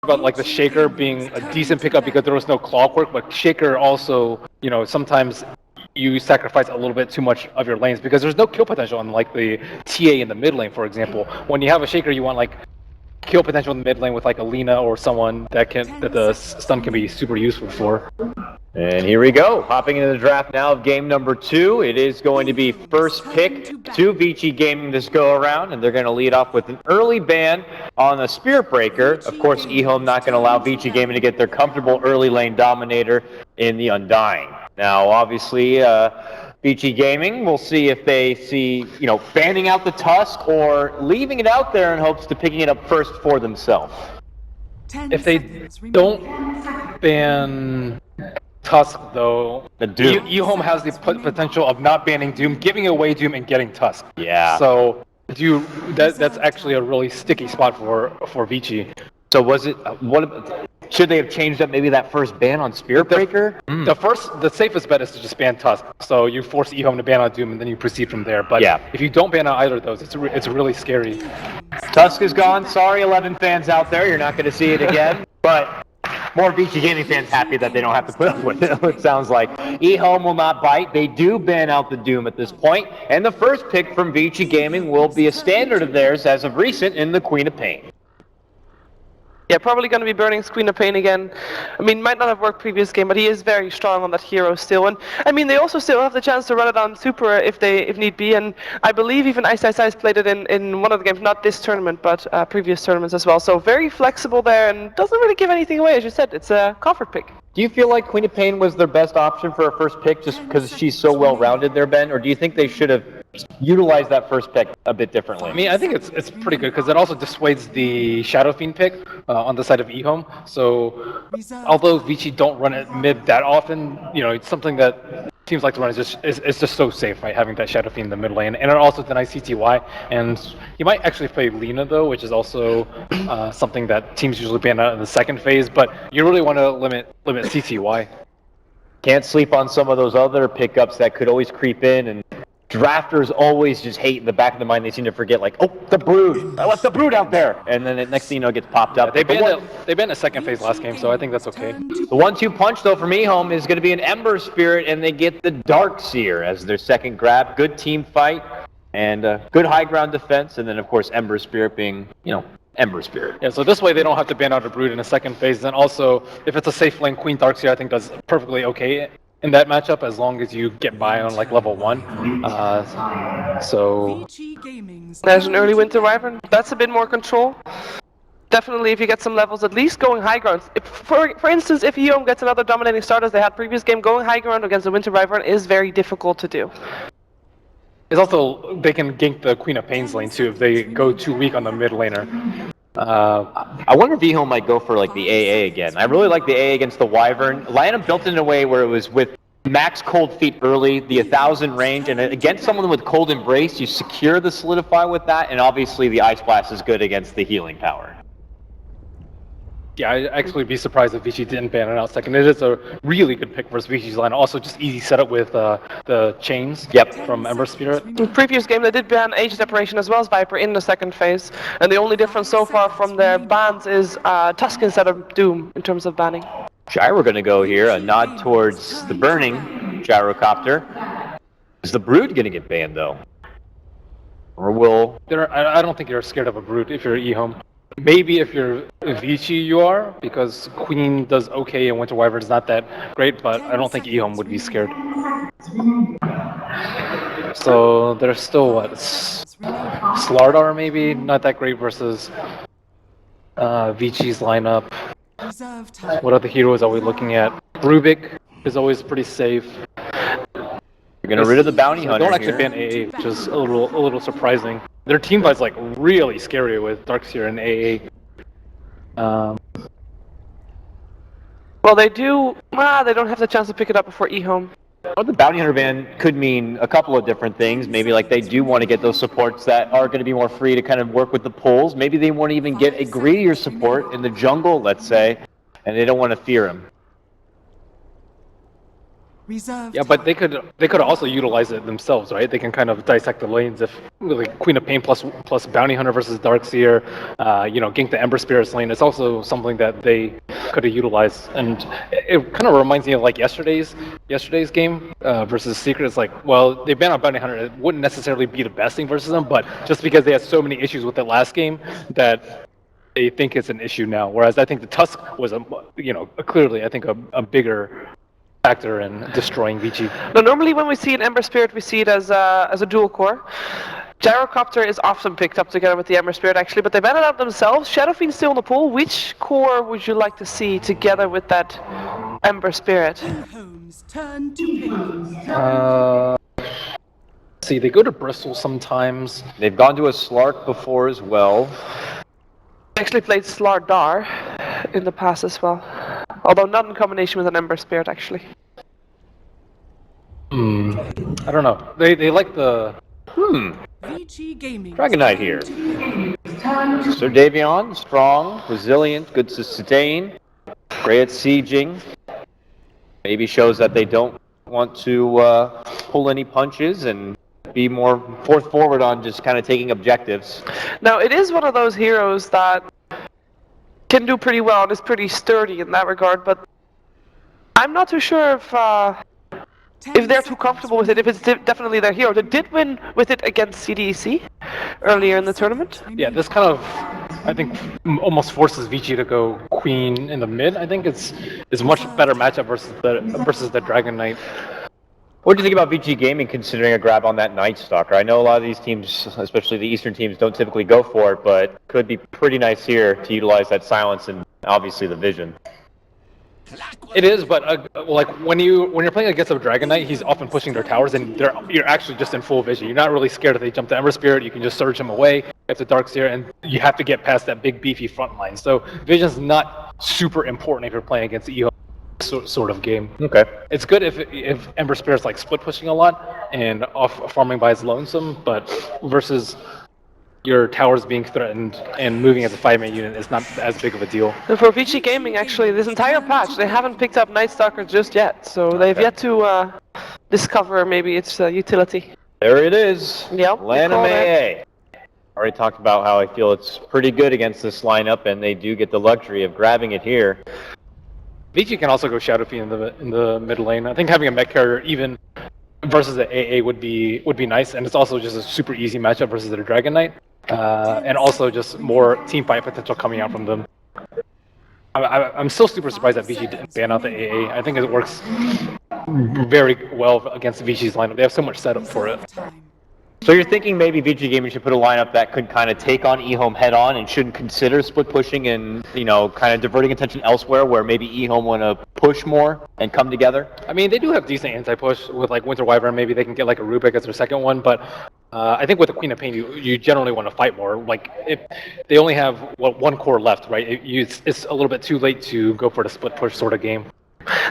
about like the Shaker being a decent pickup because there was no clockwork, but Shaker also, sometimes you sacrifice a little bit too much of your lanes because there's no kill potential on like the TA in the mid lane, for example. When you have a Shaker, you want like kill potential in the mid lane with like a Lina or someone that the stun can be super useful for. And here we go, hopping into the draft now of game number 2. It is going to be first pick to Vici Gaming this go around, and they're going to lead off with an early ban on the Spirit Breaker. Of course, EHOME not going to allow Vici Gaming to get their comfortable early lane dominator in the Undying. Now, obviously, Vici Gaming, we'll see if they see, banning out the Tusk or leaving it out there in hopes to picking it up first for themselves. If they don't ban Tusk, though, EHOME has the potential of not banning Doom, giving away Doom, and getting Tusk. Yeah. So that's actually a really sticky spot for Vici. So should they have changed up maybe that first ban on Spirit Breaker? The safest bet is to just ban Tusk. So you force EHOME to ban on Doom, and then you proceed from there. But yeah, if you don't ban on either of those, it's really scary. Tusk is gone. Sorry, 11 fans out there, you're not going to see it again. But more Vici Gaming fans happy that they don't have to put up with it, it sounds like. EHOME will not bite. They do ban out the Doom at this point. And the first pick from Vici Gaming will be a standard of theirs as of recent in the Queen of Pain. Yeah, probably going to be burning Queen of Pain again. I mean, might not have worked previous game, but he is very strong on that hero still. And I mean, they also still have the chance to run it on Super if need be. And I believe even Ice played it in one of the games, not this tournament, but previous tournaments as well. So very flexible there and doesn't really give anything away. As you said, it's a comfort pick. Do you feel like Queen of Pain was their best option for a first pick just because she's so well-rounded there, Ben? Or do you think they should have utilized that first pick a bit differently? I mean, I think it's pretty good because it also dissuades the Shadow Fiend pick on the side of EHOME. So although Vici don't run it mid that often, it's something that teams like to run. It's just so safe, right, having that Shadow Fiend in the mid lane. And it also denies CTY. And you might actually play Lina, though, which is also something that teams usually ban out in the second phase. But you really want to limit CTY. Can't sleep on some of those other pickups that could always creep in, and drafters always just hate in the back of the mind. They seem to forget, like, oh, the Brood. I left the Brood out there. And then the next thing you know, it gets popped up. They banned a second phase last game, so I think that's okay. The 1-2 punch, though, from EHOME is going to be an Ember Spirit, and they get the Darkseer as their second grab. Good team fight and good high ground defense. And then, of course, Ember Spirit being, Ember Spirit. Yeah, so this way they don't have to ban out a Brood in a second phase. And also, if it's a safe lane, Queen Darkseer I think does perfectly okay in that matchup as long as you get by on like level 1. So there's an early Winter Wyvern. That's a bit more control. Definitely, if you get some levels, at least going high ground. For instance, if EHOME gets another dominating start as they had previous game, going high ground against the Winter Wyvern is very difficult to do. It's also, they can gank the Queen of Pain's lane too if they go too weak on the mid laner. I wonder if EHOME might go for like the AA again. I really like the AA against the Wyvern. Lineup built in a way where it was with max cold feet early, the 1,000 range, and against someone with cold embrace, you secure the solidify with that, and obviously the Ice Blast is good against the healing power. Yeah, I'd actually be surprised if Vici didn't ban it out second. It is a really good pick versus Vici's line. Also, just easy setup with the chains from Ember Spirit. In the previous game, they did ban Age Separation as well as Viper in the second phase. And the only difference so far from their bans is Tusk instead of Doom in terms of banning. Gyro going to go here, a nod towards the burning Gyrocopter. Is the Brood going to get banned, though? Or will... I don't think you're scared of a Brood if you're EHOME. Maybe if you're Vici you are, because Queen does okay and Winter Wyvern is not that great, but I don't think EHOME would be scared. So there's still what? Slardar maybe? Not that great versus Vici's lineup. What other heroes are we looking at? Rubik is always pretty safe. You're gonna rid of the bounty hunter. Don't actually ban AA, which is a little surprising. Their team fight's like really scary with Darkseer and AA. Well, they do. They don't have the chance to pick it up before EHOME. Well, the bounty hunter ban could mean a couple of different things. Maybe like they do want to get those supports that are going to be more free to kind of work with the pulls. Maybe they want to even get a greedier support in the jungle, let's say, and they don't want to fear him. Yeah, but they could also utilize it themselves, right? They can kind of dissect the lanes if like Queen of Pain plus Bounty Hunter versus Darkseer, gank the Ember Spirits lane. It's also something that they could have utilized, and it kind of reminds me of like yesterday's game versus Secret. It's like, well, they banned on Bounty Hunter. It wouldn't necessarily be the best thing versus them, but just because they had so many issues with it last game that they think it's an issue now. Whereas I think the Tusk was clearly I think a bigger factor in destroying Vici. Now, normally when we see an Ember Spirit, we see it as a dual core. Gyrocopter is often picked up together with the Ember Spirit, actually, but they banned it out themselves. Shadowfiend's still in the pool. Which core would you like to see together with that Ember Spirit? See, they go to Bristol sometimes. They've gone to a Slark before as well. Actually played Slardar in the past as well. Although not in combination with an Ember Spirit, actually. I don't know. They like the... Dragon Knight here. Sir Davion, strong, resilient, good to sustain. Great at sieging. Maybe shows that they don't want to pull any punches and be more forward on just kind of taking objectives. Now, it is one of those heroes that can do pretty well and is pretty sturdy in that regard, but I'm not too sure if they're too comfortable with it, if it's definitely their hero. They did win with it against CDEC earlier in the tournament. Yeah, this kind of, I think, almost forces Vici to go Queen in the mid. I think it's a much better matchup versus the Dragon Knight. What do you think about Vici Gaming considering a grab on that Night Stalker? I know a lot of these teams, especially the Eastern teams, don't typically go for it, but could be pretty nice here to utilize that silence and obviously the vision. It is, but like when you're playing against a Dragon Knight, he's often pushing their towers, and you're actually just in full vision. You're not really scared if they jump the Ember Spirit. You can just surge him away. It's a Darkseer, and you have to get past that big beefy front line. So vision's not super important if you're playing against the EHOME sort of game. Okay. It's good if Ember Spirit's like split pushing a lot and off farming by his lonesome, but versus your towers being threatened and moving as a 5-man unit is not as big of a deal. And for Vici Gaming, actually, this entire patch, they haven't picked up Night Stalker just yet, so they've yet to discover maybe its utility. There it is. Yep. Lanham AA. Already talked about how I feel it's pretty good against this lineup, and they do get the luxury of grabbing it here. Vici can also go Shadowfiend in the mid lane. I think having a mech carrier even versus the AA would be nice, and it's also just a super easy matchup versus the Dragon Knight, and also just more team fight potential coming out from them. I'm still super surprised that Vici didn't ban out the AA. I think it works very well against Vici's lineup. They have so much setup for it. So you're thinking maybe Vici Gaming should put a lineup that could kind of take on EHOME head on and shouldn't consider split pushing and, kind of diverting attention elsewhere where maybe EHOME want to push more and come together? I mean, they do have decent anti-push with like Winter Wyvern. Maybe they can get like a Rubik as their second one, but I think with the Queen of Pain, you generally want to fight more. Like, if they only have one core left, right? It's a little bit too late to go for the split push sort of game.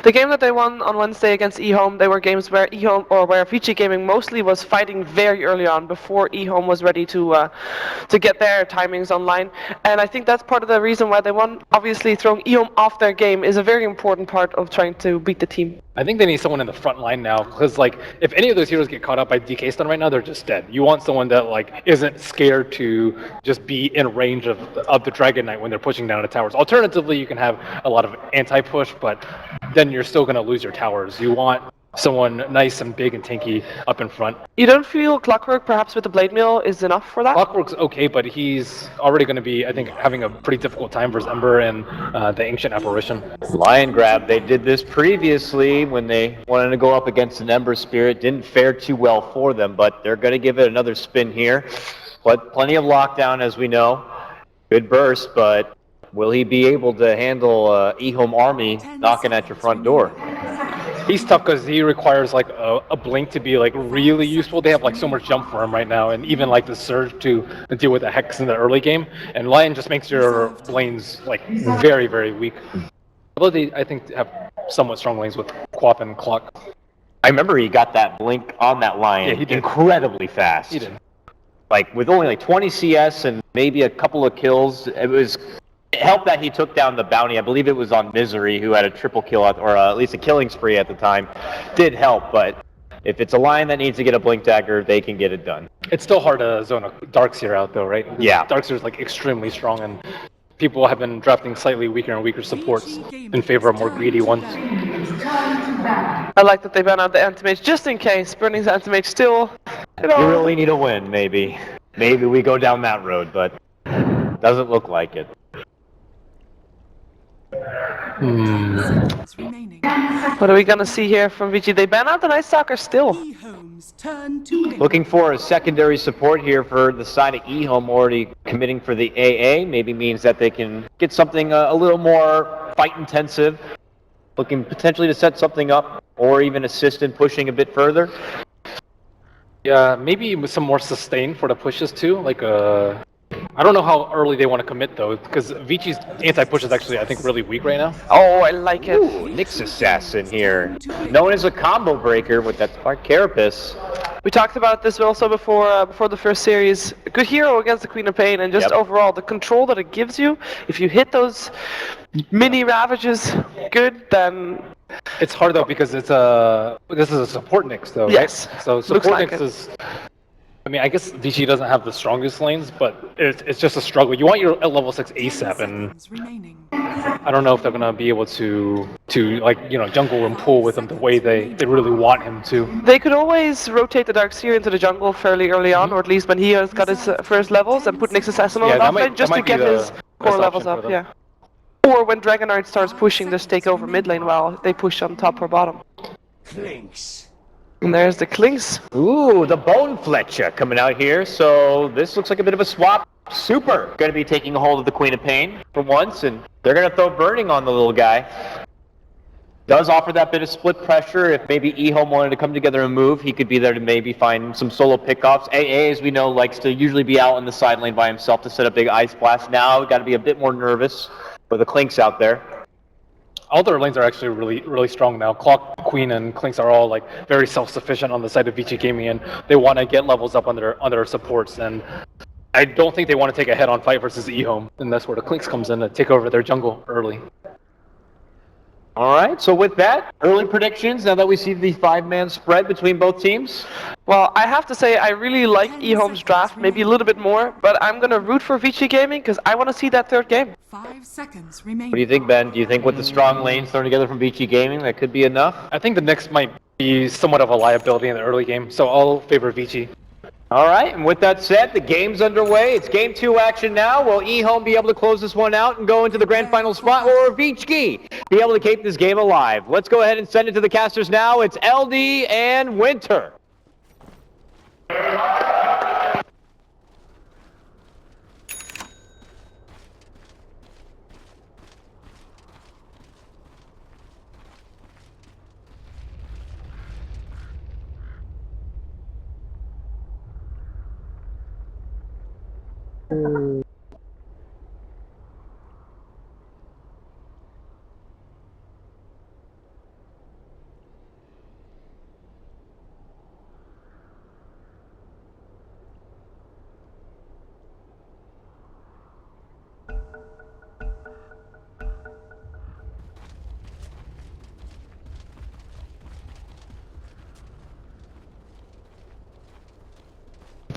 The game that they won on Wednesday against EHOME, they were games where where Vici Gaming mostly was fighting very early on before EHOME was ready to get their timings online, and I think that's part of the reason why they won. Obviously, throwing EHOME off their game is a very important part of trying to beat the team. I think they need someone in the front line now, because like if any of those heroes get caught up by DK stun right now, they're just dead. You want someone that like isn't scared to just be in range of the Dragon Knight when they're pushing down the towers. Alternatively, you can have a lot of anti-push, but then you're still going to lose your towers. You want someone nice and big and tanky up in front. You don't feel Clockwork perhaps with the Blade Mill is enough for that? Clockwork's okay, but he's already going to be, I think, having a pretty difficult time versus Ember and the Ancient Apparition. Lion Grab, they did this previously when they wanted to go up against an Ember Spirit. Didn't fare too well for them, but they're going to give it another spin here. But plenty of lockdown, as we know. Good burst, but will he be able to handle EHOME army knocking at your front door? He's tough because he requires like a blink to be like really useful. They have like so much jump for him right now, and even like the surge to deal with the Hex in the early game. And Lion just makes your lanes like very, very weak. Although they, I think, have somewhat strong lanes with Quap and Clock. I remember he got that blink on that Lion incredibly fast. He did. Like with only like 20 CS and maybe a couple of kills, it was It helped that he took down the bounty. I believe it was on Misery, who had a triple kill, or at least a killing spree at the time. Did help, but if it's a line that needs to get a Blink Dagger, they can get it done. It's still hard to zone a Darkseer out, though, right? Yeah. Darkseer is like extremely strong, and people have been drafting slightly weaker and weaker supports in favor of more greedy ones. I like that they ban out the Anti-Mage just in case. Burning's Anti-Mage still, You really need a win, maybe. Maybe we go down that road, but doesn't look like it. What are we gonna see here from Vici? They ban out the Night Stalker still. Looking for a secondary support here for the side of EHOME, already committing for the AA. Maybe means that they can get something a little more fight intensive. Looking potentially to set something up, or even assist in pushing a bit further. Yeah, maybe with some more sustain for the pushes too. Like I don't know how early they want to commit though, because Vici's anti-push is actually, I think, really weak right now. Oh, I like it. Ooh, Nyx Assassin here. Known as a combo breaker with that Spark Carapace. We talked about this also before the first series. A good hero against the Queen of Pain, and just overall the control that it gives you. If you hit those mini Ravages good, then it's hard though because this is a support Nyx though, yes. Right? So support Nyx is. I mean, I guess Vici doesn't have the strongest lanes, but it's just a struggle. You want your level 6 ASAP, and I don't know if they're gonna be able to like, you know, jungle and pull with him the way they really want him to. They could always rotate the Darkseer into the jungle fairly early on, or at least when he has got his first levels, and put Nyx Assassin on the top lane just to get his core levels up. Yeah. Or when Dragonheart starts pushing, just take over mid lane while they push on top or bottom. Thanks. And there's the Clinks. Ooh, the Bone Fletcher coming out here. So this looks like a bit of a swap. Super going to be taking a hold of the Queen of Pain for once, and they're going to throw Burning on the little guy. Does offer that bit of split pressure. If maybe EHOME wanted to come together and move, he could be there to maybe find some solo pickoffs. AA, as we know, likes to usually be out in the side lane by himself to set up big Ice Blast. Now, got to be a bit more nervous for the Clinks out there. All their lanes are actually really strong now. Clock, Queen, and Clinks are all like very self-sufficient on the side of Vici Gaming, and they want to get levels up on their supports. And I don't think they want to take a head-on fight versus EHOME, and that's where the Clinks comes in to take over their jungle early. All right, so with that, early predictions, now that we see the 5-man spread between both teams? Well, I have to say I really like EHOME's draft, maybe a little bit more, but I'm going to root for Vici Gaming because I want to see that third game. 5 seconds remaining. What do you think, Ben? Do you think with the strong lanes thrown together from Vici Gaming, that could be enough? I think the Nyx might be somewhat of a liability in the early game, so I'll favor Vici. All right, and with that said, the game's underway. It's Game 2 action now. Will EHOME be able to close this one out and go into the grand final spot, or Vici be able to keep this game alive? Let's go ahead and send it to the casters now. It's LD and Winter.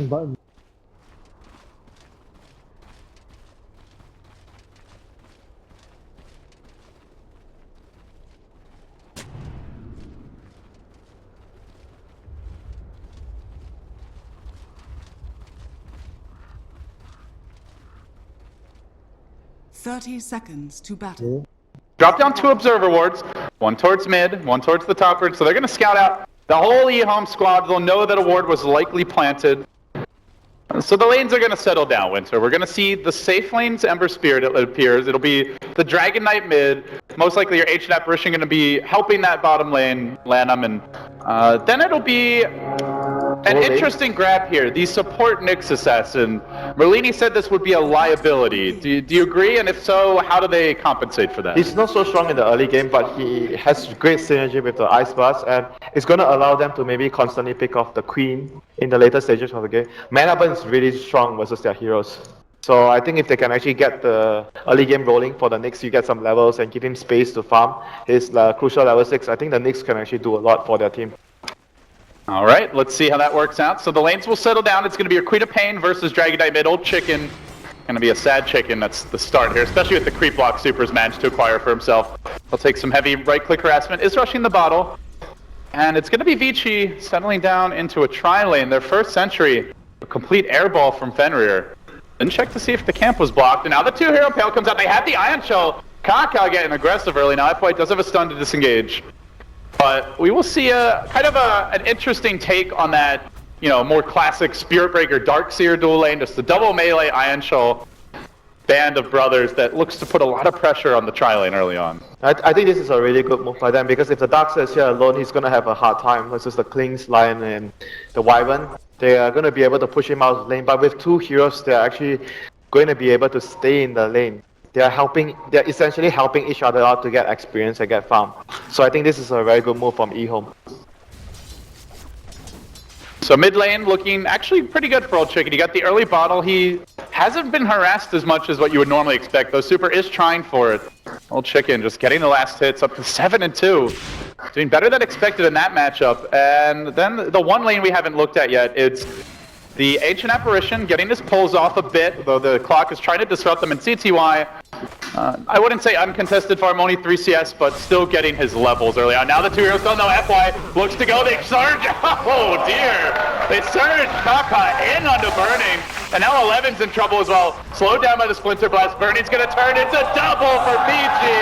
Button. Thirty seconds to battle. Drop down 2 observer wards, one towards mid, one towards the top bridge. So they're going to scout out the whole EHOME squad. They'll know that a ward was likely planted. So the lanes are going to settle down, Winter. We're going to see the safe lanes, Ember Spirit, it appears. It'll be the Dragon Knight mid. Most likely your H and apparition going to be helping that bottom lane, Lanham. And then it'll be an interesting grab here. The support Nyx Assassin. Merlini said this would be a liability. Do you agree? And if so, how do they compensate for that? He's not so strong in the early game, but he has great synergy with the Ice Blast, and it's going to allow them to maybe constantly pick off the Queen in the later stages of the game. Mana burn is really strong versus their heroes. So I think if they can actually get the early game rolling for the Knicks, you get some levels and give him space to farm his crucial level 6, I think the Knicks can actually do a lot for their team. All right, let's see how that works out. So the lanes will settle down. It's going to be a Queen of Pain versus Dragon Knight mid. Old Chicken. Going to be a sad chicken. That's the start here, especially with the creep block Super's managed to acquire for himself. He'll take some heavy right-click harassment. Is rushing the bottle. And it's going to be Vici settling down into a tri-lane. Their first century. A complete airball from Fenrir. Didn't check to see if the camp was blocked. And now the 2-hero Pale comes out. They have the Ion Shell. Kaka getting aggressive early. Now FY does have a stun to disengage. But we will see a kind of an interesting take on that, you know, more classic Spirit Breaker Darkseer dual lane, just a double melee Ion Shell band of brothers that looks to put a lot of pressure on the tri-lane early on. I think this is a really good move by them, because if the Darkseer is here alone, he's going to have a hard time versus the Klings, Lion, and the Wyvern. They are going to be able to push him out of the lane, but with 2 heroes, they're actually going to be able to stay in the lane. They're essentially helping each other out to get experience and get farm. So I think this is a very good move from EHOME. So mid lane looking actually pretty good for Old Chicken. He got the early bottle. He hasn't been harassed as much as what you would normally expect, though Super is trying for it. Old Chicken just getting the last hits up to 7-2. Doing better than expected in that matchup. And then the one lane we haven't looked at yet, it's the Ancient Apparition getting his pulls off a bit, though the clock is trying to disrupt them in CTY. I wouldn't say uncontested farm, only 3 CS, but still getting his levels early on. Now the 2 heroes don't know. FY looks to go. They surge. Oh dear. They surge. Kaka in onto Burning. And now 11's in trouble as well. Slowed down by the Splinter Blast. Burning's going to turn. It's a double for Vici.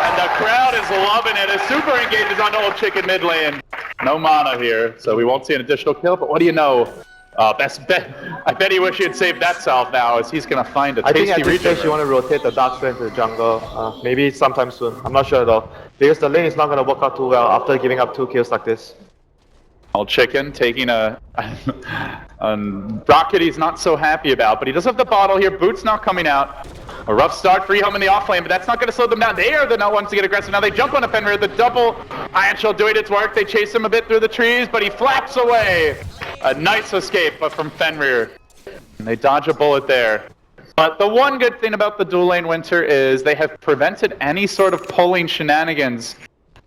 And the crowd is loving it as Super engages on Old Chicken mid lane. No mana here, so we won't see an additional kill, but what do you know? Best bet. I bet he wish he had saved that salve now, as he's going to find a tasty I think at this stage you want to rotate the Darkseer into the jungle, maybe sometime soon. I'm not sure though, because the lane is not going to work out too well after giving up 2 kills like this. Old Chicken taking a rocket he's not so happy about, but he does have the bottle here. Boots now coming out. A rough start for EHOME in the off lane, but that's not going to slow them down. They are the ones to get aggressive. Now they jump on a Fenrir. The double Ion Shell doing its work. They chase him a bit through the trees, but he flaps away. A nice escape from Fenrir. And they dodge a bullet there. But the one good thing about the dual lane Winter is they have prevented any sort of pulling shenanigans.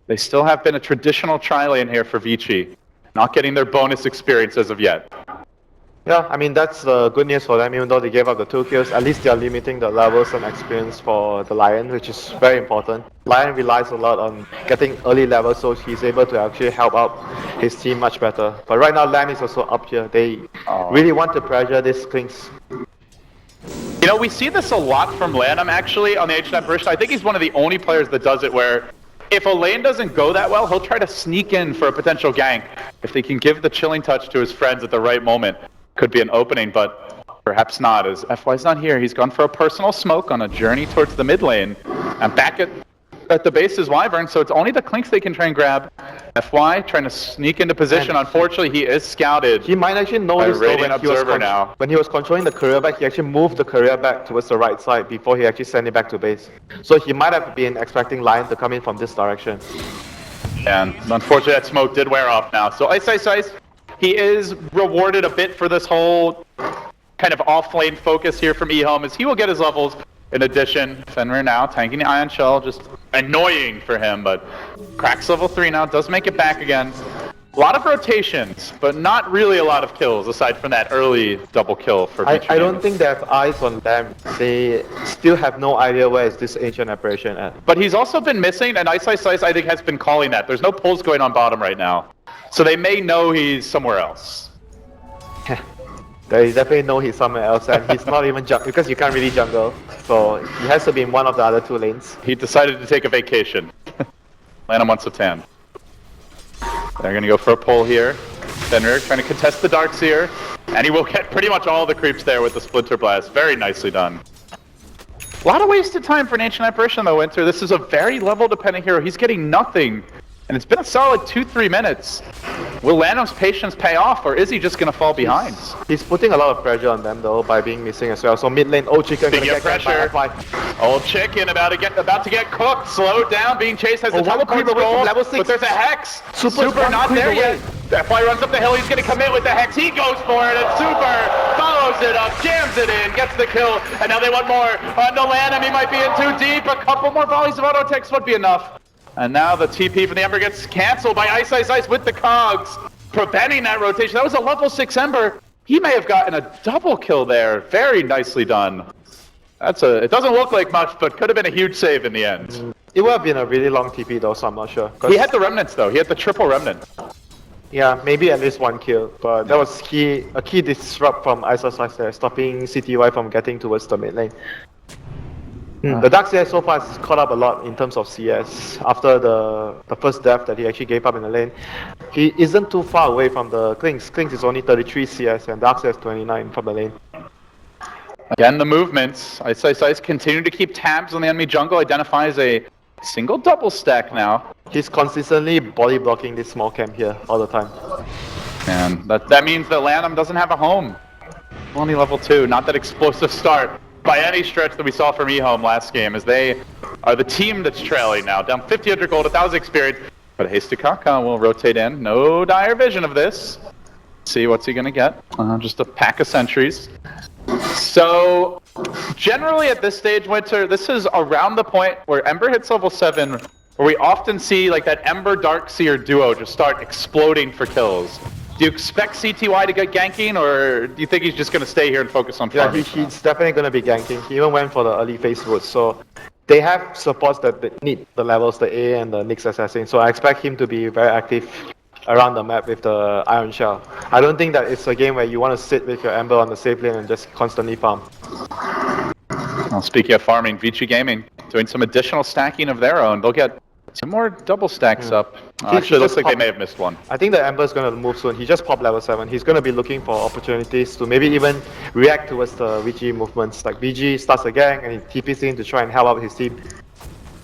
They still have been a traditional tri-lane here for Vici. Not getting their bonus experience as of yet. Yeah, I mean, that's good news for them. Even though they gave up the 2 kills, at least they are limiting the levels and experience for the Lion, which is very important. Lion relies a lot on getting early levels, so he's able to actually help out his team much better. But right now, Lamb is also up here. They really want to pressure this Klings. You know, we see this a lot from Lanham, actually, on the Ancient Apparition. I think he's one of the only players that does it where if a lane doesn't go that well, he'll try to sneak in for a potential gank. If they can give the chilling touch to his friends at the right moment. Could be an opening, but perhaps not, as FY's not here. He's gone for a personal smoke on a journey towards the mid lane. And back at the base is Wyvern, so it's only the Clinks they can try and grab. FY trying to sneak into position. Unfortunately, he is scouted. He might actually know this though when he was controlling the courier back, he actually moved the courier back towards the right side before he actually sent it back to base. So he might have been expecting Lion to come in from this direction. And unfortunately, that smoke did wear off now. So Ice. He is rewarded a bit for this whole kind of off-lane focus here from EHOME, as he will get his levels. In addition, Fenrir now tanking the Ion Shell, just annoying for him, but cracks level 3 now, does make it back again. A lot of rotations, but not really a lot of kills, aside from that early double kill for Vici. I don't think they have eyes on them. They still have no idea where is this Ancient Apparition at. But he's also been missing, and Ice, I think, has been calling that. There's no pulls going on bottom right now. So they may know he's somewhere else. They definitely know he's somewhere else, and he's not even because you can't really jungle. So he has to be in one of the other 2 lanes. He decided to take a vacation. Lanham wants a tan. They're going to go for a pull here. Fenrir trying to contest the Darkseer, and he will get pretty much all the creeps there with the Splinter Blast. Very nicely done. A lot of wasted time for an Ancient Apparition though, Winter. This is a very level-dependent hero. He's getting nothing. And it's been a solid 2-3 minutes. Will Lanham's patience pay off, or is he just going to fall behind? He's putting a lot of pressure on them though by being missing as well. So mid lane, Old Chicken gonna get pressure. Old Chicken about to get cooked, slowed down, being chased, has the teleport roll, but there's a Hex. Super not there yet. FY runs up the hill, he's going to commit with the Hex. He goes for it, and Super follows it up, jams it in, gets the kill, and now they want more. On the land, he might be in too deep. A couple more volleys of auto attacks would be enough. And now the TP from the Ember gets canceled by Ice Ice Ice with the cogs, preventing that rotation. That was a level 6 Ember. He may have gotten a double kill there. Very nicely done. It doesn't look like much, but could have been a huge save in the end. It would have been a really long TP though, so I'm not sure. He had the remnants though. He had the triple remnant. Yeah, maybe at least one kill, but that was a key disrupt from Ice Ice there, stopping CTY from getting towards the mid lane. The Dark CS so far has caught up a lot in terms of CS after the first death that he actually gave up in the lane. He isn't too far away from the Klings. Klings is only 33 CS and Dark CS 29 from the lane. Again, the movements. Ice Ice Ice continue to keep tabs on the enemy jungle, identifies a single double stack now. He's consistently body blocking this small camp here all the time. And that means that Lanham doesn't have a home. Only level 2, not that explosive start by any stretch that we saw from EHOME last game, as they are the team that's trailing now. Down 1,500 gold, 1,000 experience. But Hasty Kaka will rotate in. No dire vision of this. See what's he gonna get. Just a pack of sentries. So, generally at this stage, Winter, this is around the point where Ember hits level 7, where we often see like that Ember Darkseer duo just start exploding for kills. Do you expect CTY to get ganking, or do you think he's just going to stay here and focus on farming? Yeah, he's definitely going to be ganking. He even went for the early phase route, so they have supports that need the levels, the A and the Nyx Assassin, so I expect him to be very active around the map with the Iron Shell. I don't think that it's a game where you want to sit with your Ember on the safe lane and just constantly farm. Well, speaking of farming, Vici Gaming doing some additional stacking of their own. They'll get 2 more double stacks up. Actually, it looks like they may have missed one. I think the Ember's going to move soon. He just popped level 7. He's going to be looking for opportunities to maybe even react towards the VG movements. Like VG starts a gang and he TPs in to try and help out his team.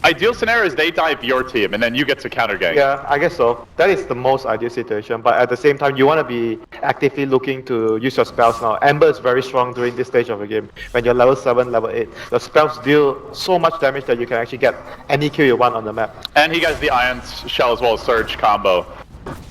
Ideal scenario is they dive your team and then you get to counter gang. Yeah, I guess so. That is the most ideal situation, but at the same time, you want to be actively looking to use your spells now. Ember is very strong during this stage of the game. When you're level 7, level 8, your spells deal so much damage that you can actually get any kill you want on the map. And he gets the Iron Shell as well as Surge combo.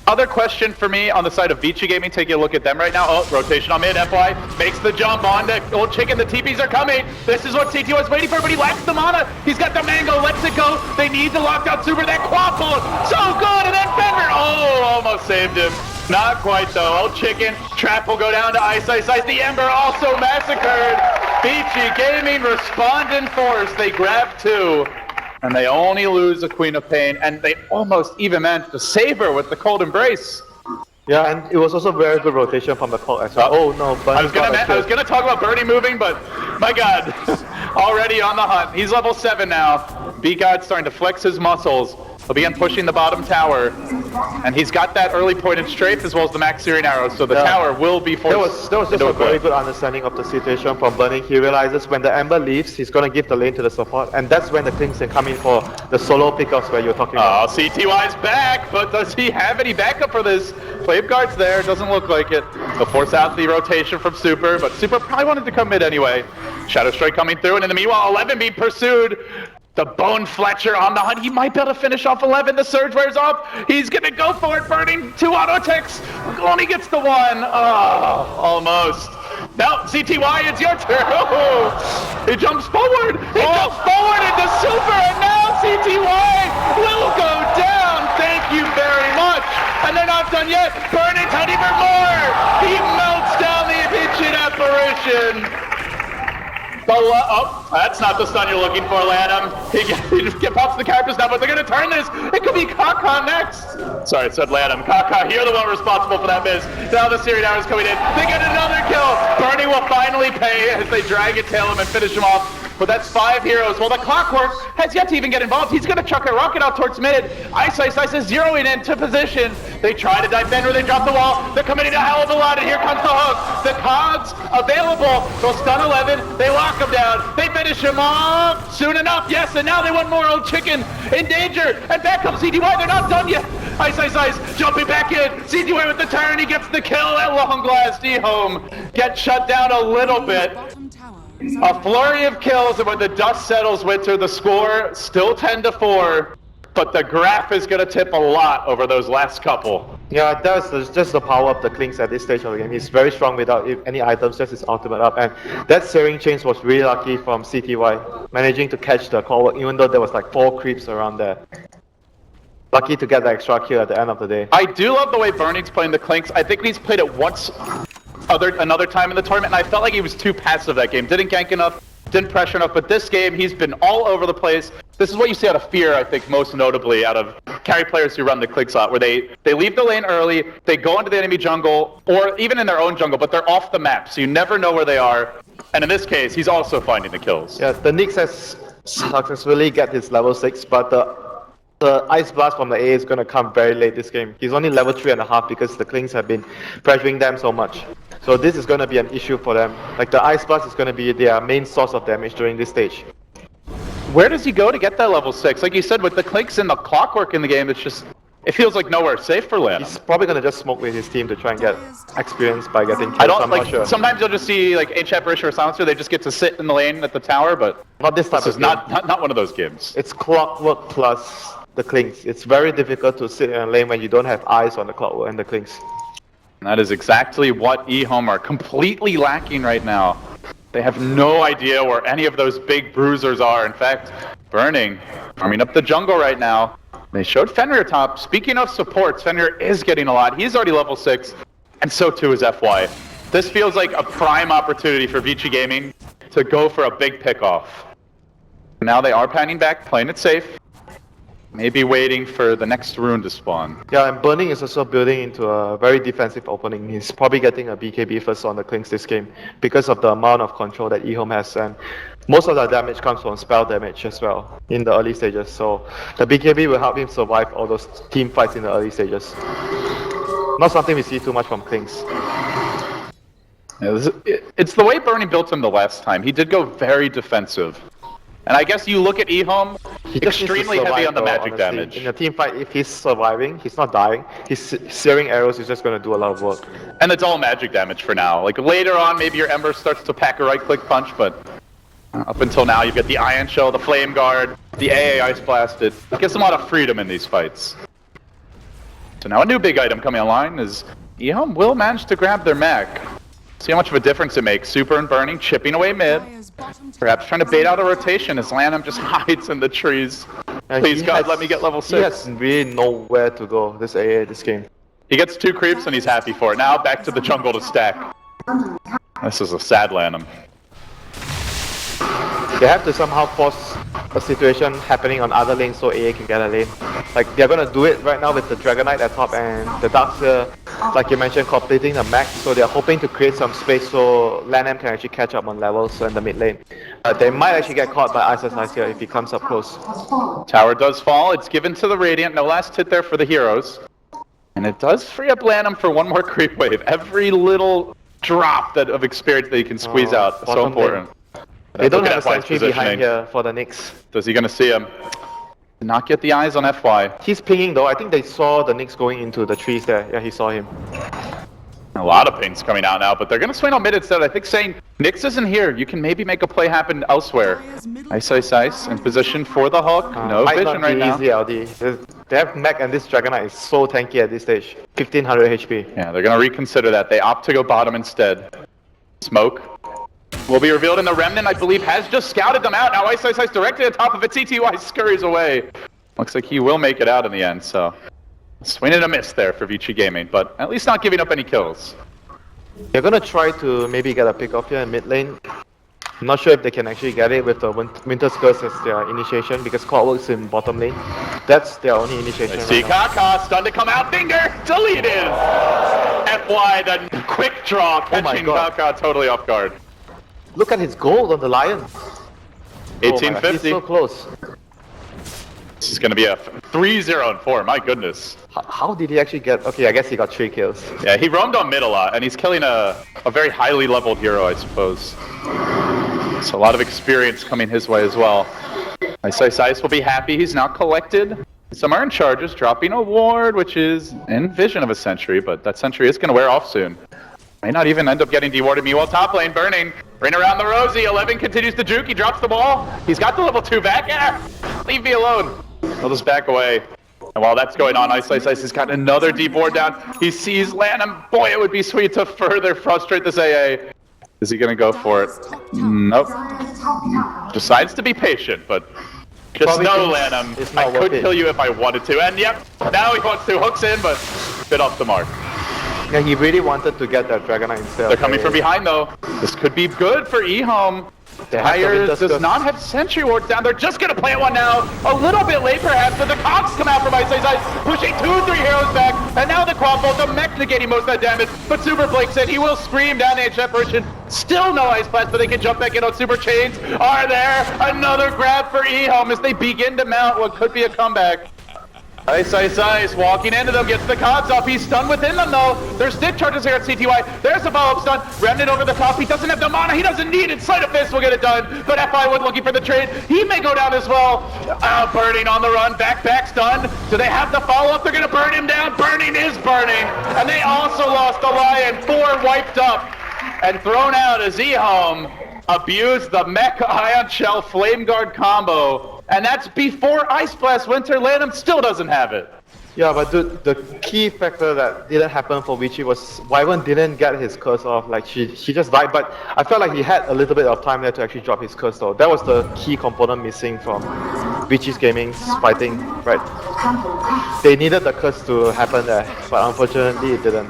Other question for me on the side of Vici Gaming, taking a look at them right now. Oh, rotation on mid, FY makes the jump on the old chicken. The TPs are coming. This is what CT was waiting for, but he lacks the mana. He's got the mango, lets it go. They need to lock down Super. That quaffle, so good, and then Fender, oh, almost saved him. Not quite though. Old chicken, trap will go down to Ice Ice Ice. The Ember also massacred. Vici Gaming respond in force. They grab 2. And they only lose the Queen of Pain, and they almost even managed to save her with the Cold Embrace. Yeah, and it was also very good rotation from the cult as well. Oh no, I was gonna talk about Birdie moving, but my god, already on the hunt. He's level 7 now. B-God starting to flex his muscles. He'll begin pushing the bottom tower, and he's got that early pointed strafe as well as the max searing arrows, so the tower will be forced. There was just a very good understanding of the situation from Burning. He realizes when the Ember leaves, he's going to give the lane to the support, and that's when the Klings can come in for the solo pickups where you're talking about. Oh, CTY's back, but does he have any backup for this? Flame Guard's there, doesn't look like it. He'll force out the rotation from Super, but Super probably wanted to come mid anyway. Shadow Strike coming through, and in the meanwhile, 11 being pursued. The Bone Fletcher on the hunt. He might be able to finish off 11. The Surge wears off. He's going to go for it. Burning 2 auto attacks. Only gets the 1. Oh, almost. No, CTY, it's your turn. Oh, he jumps forward. He jumps forward into Super. And now CTY will go down. Thank you very much. And they're not done yet. Burning time for more. He melts down the Vici apparition. Oh, that's not the stun you're looking for, Lanham. He just pops the characters now, but they're going to turn this. It could be Kaka next. Sorry, I said Lanham. Kaka, you're the one responsible for that miss. Now the Searing Arrow is coming in. They get another kill. Bernie will finally pay as they drag it, tail him, and finish him off. But that's 5 heroes. Well, the Clockwork has yet to even get involved. He's going to chuck a rocket out towards mid. Ice Ice Ice is zeroing into position. They try to dive Fender. They drop the wall. They're committing a hell of a lot, and here comes the hook. The Cogs available. They'll stun 11. They lock him down. They finish him off soon enough. Yes, and now they want more. Old chicken in danger. And back comes CTY. They're not done yet. Ice Ice Ice jumping back in. CTY with the turn. He gets the kill at long last. EHOME gets shut down a little bit. A flurry of kills, and when the dust settles, Winter, the score still 10-4, but the graph is going to tip a lot over those last couple. Yeah, that's just the power of the Klings at this stage of the game. He's very strong without any items, just his ultimate up. And that searing change was really lucky from CTY, managing to catch the call, even though there was like 4 creeps around there. Lucky to get the extra kill at the end of the day. I do love the way Burning's playing the Clinks. I think he's played it once, another time in the tournament, and I felt like he was too passive that game. Didn't gank enough, didn't pressure enough, but this game, he's been all over the place. This is what you see out of Fear, I think, most notably out of carry players who run the Click slot, where they leave the lane early, they go into the enemy jungle, or even in their own jungle, but they're off the map, so you never know where they are. And in this case, he's also finding the kills. Yeah, the Nyx has successfully get his level 6, but the Ice Blast from the A is going to come very late this game. He's only level 3.5 because the Klings have been pressuring them so much. So this is going to be an issue for them. Like the Ice Blast is going to be their main source of damage during this stage. Where does he go to get that level 6? Like you said, with the Clinks and the clockwork in the game, it feels like nowhere safe for Lanham. He's probably going to just smoke with his team to try and get experience by getting kills. I don't I'm like. not sure. Sometimes you'll just see like Ancient Apparition or Silencer. They just get to sit in the lane at the tower, but Not this type this of is game. not one of those games. It's clockwork plus the Klings. It's very difficult to sit in a lane when you don't have eyes on the clockwork and the Klings. And that is exactly what EHOME are completely lacking right now. They have no idea where any of those big bruisers are. In fact, Burning farming up the jungle right now. They showed Fenrir top. Speaking of supports, Fenrir is getting a lot. He's already level 6, and so too is FY. This feels like a prime opportunity for Vici Gaming to go for a big pickoff. Now they are panning back, playing it safe. Maybe waiting for the next rune to spawn. Yeah, and Burning is also building into a very defensive opening. He's probably getting a BKB first on the Klings this game because of the amount of control that EHOME has, and most of the damage comes from spell damage as well in the early stages. So the BKB will help him survive all those team fights in the early stages. Not something we see too much from Klings. Yeah, it's the way Burning built him the last time. He did go very defensive. And I guess you look at EHOME, He just needs to extremely heavy survive, on the though, magic honestly. damage. In a team fight, if he's surviving, he's not dying, his searing arrows is just going to do a lot of work. And it's all magic damage for now. Like later on, maybe your Ember starts to pack a right-click punch, but up until now, you've got the Ion Shell, the Flame Guard, the AA Ice Blast. It gives them a lot of freedom in these fights. So now a new big item coming online is EHOME will manage to grab their mech. See how much of a difference it makes. Super and Burning, chipping away mid. Perhaps trying to bait out a rotation as Lanham just hides in the trees. And Please he God, has- let me get level 6. He has really nowhere to go, this AA, this game. He gets 2 creeps and he's happy for it. Now back to the jungle to stack. This is a sad Lanham. They have to somehow force a situation happening on other lanes so AA can get a lane. Like, they're gonna do it right now with the Dragon Knight at top and the Darkseer, like you mentioned, completing the max. So they're hoping to create some space so Lanham can actually catch up on levels in the mid lane. They might actually get caught by Ice here if he comes up close. Tower does fall. It's given to the Radiant. No last hit there for the heroes. And it does free up Lanham for one more creep wave. Every little drop of experience that you can squeeze out is so bottom lane. important. They don't Look have at a FY's sentry behind positioning. here for the Nyx. Does he gonna see him? Did not get the eyes on FY. He's pinging though. I think they saw the Nyx going into the trees there. Yeah, he saw him. A lot of pings coming out now, but they're gonna swing on mid instead. I think saying Nyx isn't here. You can maybe make a play happen elsewhere. Ice in position for the hook. No Might vision not right be now. easy, LD. They have mech and this Dragon Knight is so tanky at this stage. 1500 HP. Yeah, they're gonna reconsider that. They opt to go bottom instead. Smoke will be revealed in the Remnant, I believe, has just scouted them out. Now Ice directly on top of it. CTY scurries away. Looks like he will make it out in the end, so swing and a miss there for Vici Gaming, but at least not giving up any kills. They're gonna try to maybe get a pick off here in mid lane. I'm not sure if they can actually get it with the Winter's Curse as their initiation because Clockwork's in bottom lane. That's their only initiation. They see right now. Kaka, stun to come out, finger, deleted! FY, the quick draw, catching God. Kaka totally off guard. Look at his gold on the Lion. Oh my God, 1850. he's so close. This is going to be a 3-0 and 4, my goodness. How did he actually get... Okay, I guess he got 3 kills. Yeah, he roamed on mid a lot, and he's killing a very highly leveled hero, I suppose. So a lot of experience coming his way as well. Ice will be happy, he's now collected some iron charges, dropping a ward, which is in vision of a sentry, but that sentry is going to wear off soon. May not even end up getting dewarded. Meanwhile, top lane, Burning. Ring around the Rosie, 11 continues to juke, he drops the ball. He's got the level 2 back, yeah! Leave me alone. He'll just back away. And while that's going on, Ice has got another deep ward down. He sees Lanham. Boy, it would be sweet to further frustrate this AA. Is he going to go for it? Nope. Decides to be patient, but just know, Lanham, I could kill you if I wanted to. And yep, now he wants to. Hooks in, but bit off the mark. Yeah, he really wanted to get that Dragonite instead. They're coming from behind, though. This could be good for EHOME. Tires does not have sentry wards down. They're just going to plant one now. A little bit late, perhaps, but the Cogs come out from Ice, pushing 2-3 heroes back. And now the Quad Bolt, the mech negating most of that damage. But Super Blake said he will scream down the HF version. Still no Ice Blast, but they can jump back in on Super Chains. Are there? Another grab for EHOME as they begin to mount what could be a comeback. Ice, walking into them, gets the Cogs off. He's stunned within them, though. There's stick charges here at CTY. There's a follow-up stun. Remnant over the top. He doesn't have the mana. He doesn't need it. Sleight of Fist will get it done. But FI Wood looking for the trade. He may go down as well. Burning on the run. Back stun. Do they have the follow-up? They're going to burn him down. Burning is burning. And they also lost the Lion. 4 wiped up and thrown out as EHOME abused the Mech Ion Shell Flame Guard combo. And that's before Ice Blast Winter. Lanham still doesn't have it. Yeah, but dude, the key factor that didn't happen for Vici was Wyvern didn't get his curse off. Like, she just died, but I felt like he had a little bit of time there to actually drop his curse though. That was the key component missing from Vici's Gaming's fighting, right? They needed the curse to happen there, but unfortunately it didn't.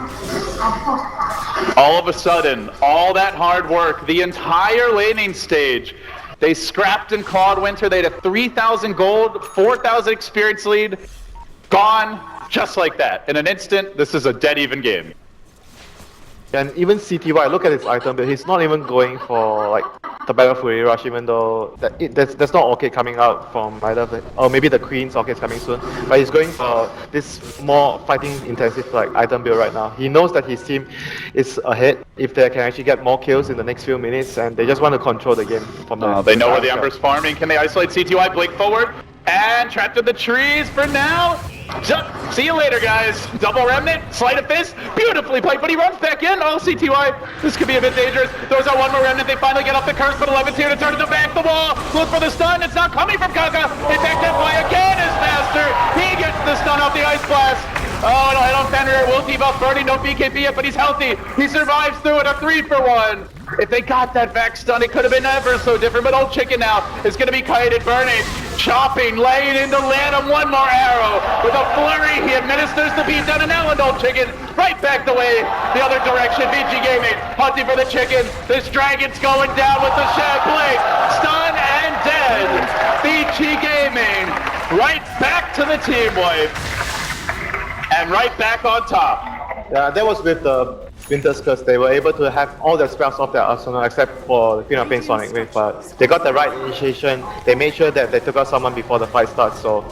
All of a sudden, all that hard work, the entire laning stage, they scrapped and clawed Winter. They had a 3,000 gold, 4,000 experience lead. Gone, just like that. In an instant, this is a dead even game. And even CTY, look at his item, but he's not even going for like the Battle Fury Rush, even though there's no Orchid coming out from either of the, or maybe the Queen's Orchid is coming soon. But he's going for this more fighting intensive like item build right now. He knows that his team is ahead if they can actually get more kills in the next few minutes, and they just want to control the game from the. They know where the Ember's farming. Can they isolate CTY? Blink forward. And trapped in the trees for now. See you later, guys. Double Remnant, Sleight of Fist, beautifully played, but he runs back in. Oh, CTY, this could be a bit dangerous. Throws out one more Remnant. They finally get off the curse, but 11's here to turn it to back the wall. Look for the stun. It's not coming from Kaka. In fact, that boy again is faster. He gets the stun off the Ice Blast. Oh, it'll hit on Fenrir. Will debuff Burning. No BKB yet, but he's healthy. He survives through it. A 3-for-1. If they got that back stun, it could have been ever so different. But Old Chicken now is going to be kited. Burning, chopping, laying into Lanham. One more arrow. With a flurry, he administers the beatdown. And now Old Chicken right back the way, the other direction. Vici Gaming hunting for the chicken. This dragon's going down with the Shad Blade. Stun and dead. Vici Gaming right back to the team wipe. And right back on top. Yeah, that was with the Winter's Curse. They were able to have all their spells off their arsenal except for the Queen of Pain Sonic Wave, but they got the right initiation. They made sure that they took out someone before the fight starts, so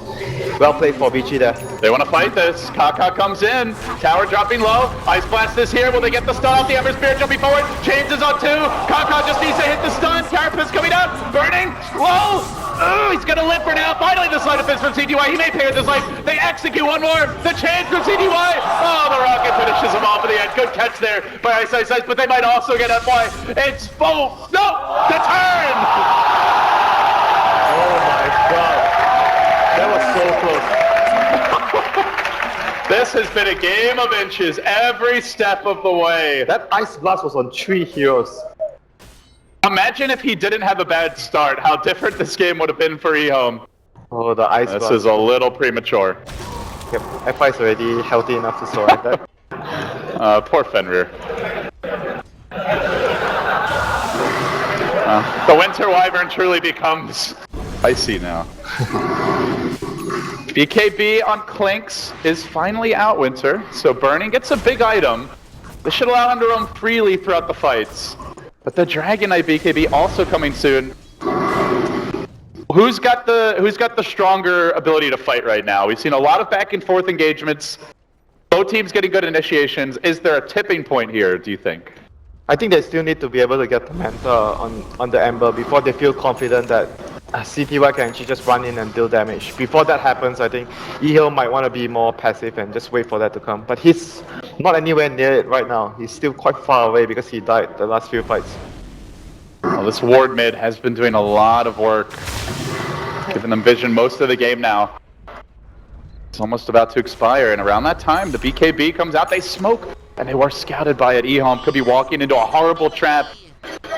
well played for Vici there. They want to fight this. Kaka comes in. Tower dropping low. Ice Blast is here. Will they get the stun off the Ember Spirit jumping forward? Chains is on 2. Kaka just needs to hit the stun. Carapace coming out. Burning. Low. Oh, he's going to live for now. Finally, the Sleight of Fist from CTY. He may pay with his life. They execute one more. The chains from CTY. Oh, the rocket finishes him off at the end. Good catch there by Ice, but they might also get FY. It's both. No, the turn. Oh my god. That was so close. This has been a game of inches every step of the way. That Ice Blast was on 3 heroes. Imagine if he didn't have a bad start, how different this game would have been for EHOME. Oh, the Ice Blast. This is a little premature. Yep, FI is already healthy enough to survive that. Poor Fenrir. The Winter Wyvern truly becomes icy now. BKB on Clinks is finally out, Winter, so Burning gets a big item. This should allow him to roam freely throughout the fights. But the Dragonite BKB also coming soon. Who's got the stronger ability to fight right now? We've seen a lot of back and forth engagements. Both teams getting good initiations. Is there a tipping point here, do you think? I think they still need to be able to get the Manta on the Ember before they feel confident that CTY can actually just run in and deal damage. Before that happens, I think EHOME might want to be more passive and just wait for that to come. But he's not anywhere near it right now. He's still quite far away because he died the last few fights. Well, this ward mid has been doing a lot of work, giving them vision most of the game now. It's almost about to expire, and around that time, the BKB comes out, they smoke, and they were scouted by it. EHOME could be walking into a horrible trap.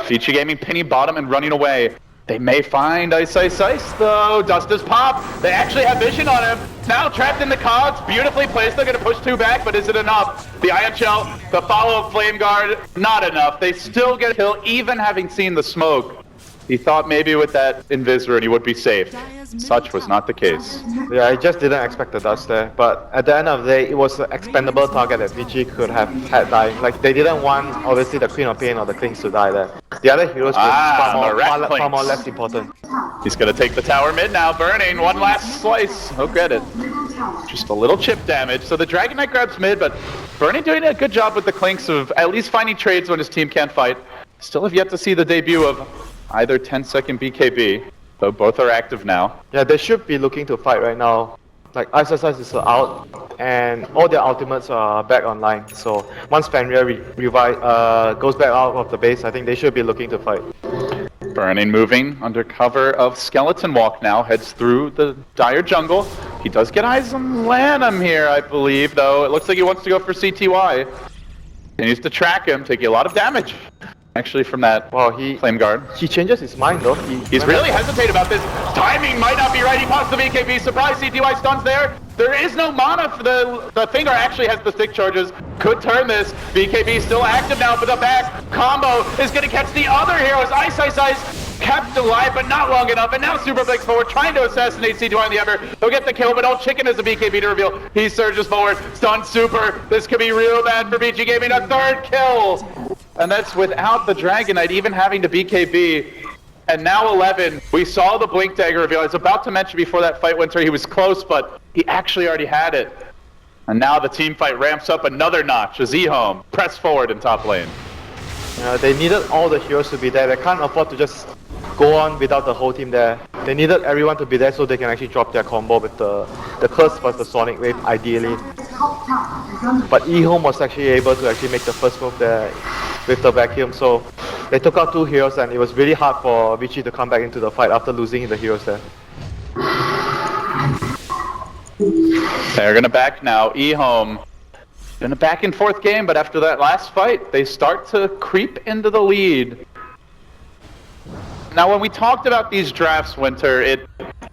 Vici Gaming pinning bottom and running away. They may find Ice though. Dust is pop. They actually have vision on him. Now trapped in the cogs, beautifully placed. They're going to push 2 back, but is it enough? The IHL, the follow-up Flame Guard, not enough. They still get a kill, even having seen the smoke. He thought maybe with that Invis rune he would be safe. Such was not the case. Yeah, I just didn't expect the dust there. But at the end of the day, it was an expendable target that Vici could have had dying. Like, they didn't want, obviously, the Queen of Pain or the Klings to die there. The other heroes were far more less important. He's going to take the tower mid now, burning. One last slice. He'll get it. Just a little chip damage. So the Dragon Knight grabs mid, but Bernie doing a good job with the Clinks of at least finding trades when his team can't fight. Still have yet to see the debut of either 10-second BKB, though both are active now. Yeah, they should be looking to fight right now. Like, Ice is out, and all their ultimates are back online. So once Fenrir goes back out of the base, I think they should be looking to fight. Burning moving under cover of Skeleton Walk now, heads through the dire jungle. He does get eyes on Lanham here, I believe, though. It looks like he wants to go for CTY. He needs to track him, taking a lot of damage. Actually, from that Flame Guard. He changes his mind though. He's really hesitating about this. Timing might not be right. He pops the BKB. Surprise, CTY stuns there. There is no mana for the Finger actually has the stick charges. Could turn this. BKB still active now for the back. Combo is going to catch the other heroes. Ice. Kept alive, but not long enough. And now Super Blinks forward, trying to assassinate CTY in the Ember. They'll get the kill, but don't chicken as the BKB to reveal. He surges forward. Stun Super. This could be real bad for Vici Gaming. A 3rd kill. And that's without the Dragon Knight even having to BKB. And now 11, we saw the Blink Dagger reveal. I was about to mention before that fight went through, he was close, but he actually already had it. And now the team fight ramps up another notch as EHOME press forward in top lane. They needed all the heroes to be there. They can't afford to just go on without the whole team there. They needed everyone to be there so they can actually drop their combo with the Curse plus the Sonic Wave, ideally. But EHOME was actually able to actually make the first move there with the vacuum, so they took out 2 heroes and it was really hard for Vici to come back into the fight after losing the heroes there. They're gonna back now. EHOME in a back and forth game, but after that last fight, they start to creep into the lead. Now, when we talked about these drafts, Winter,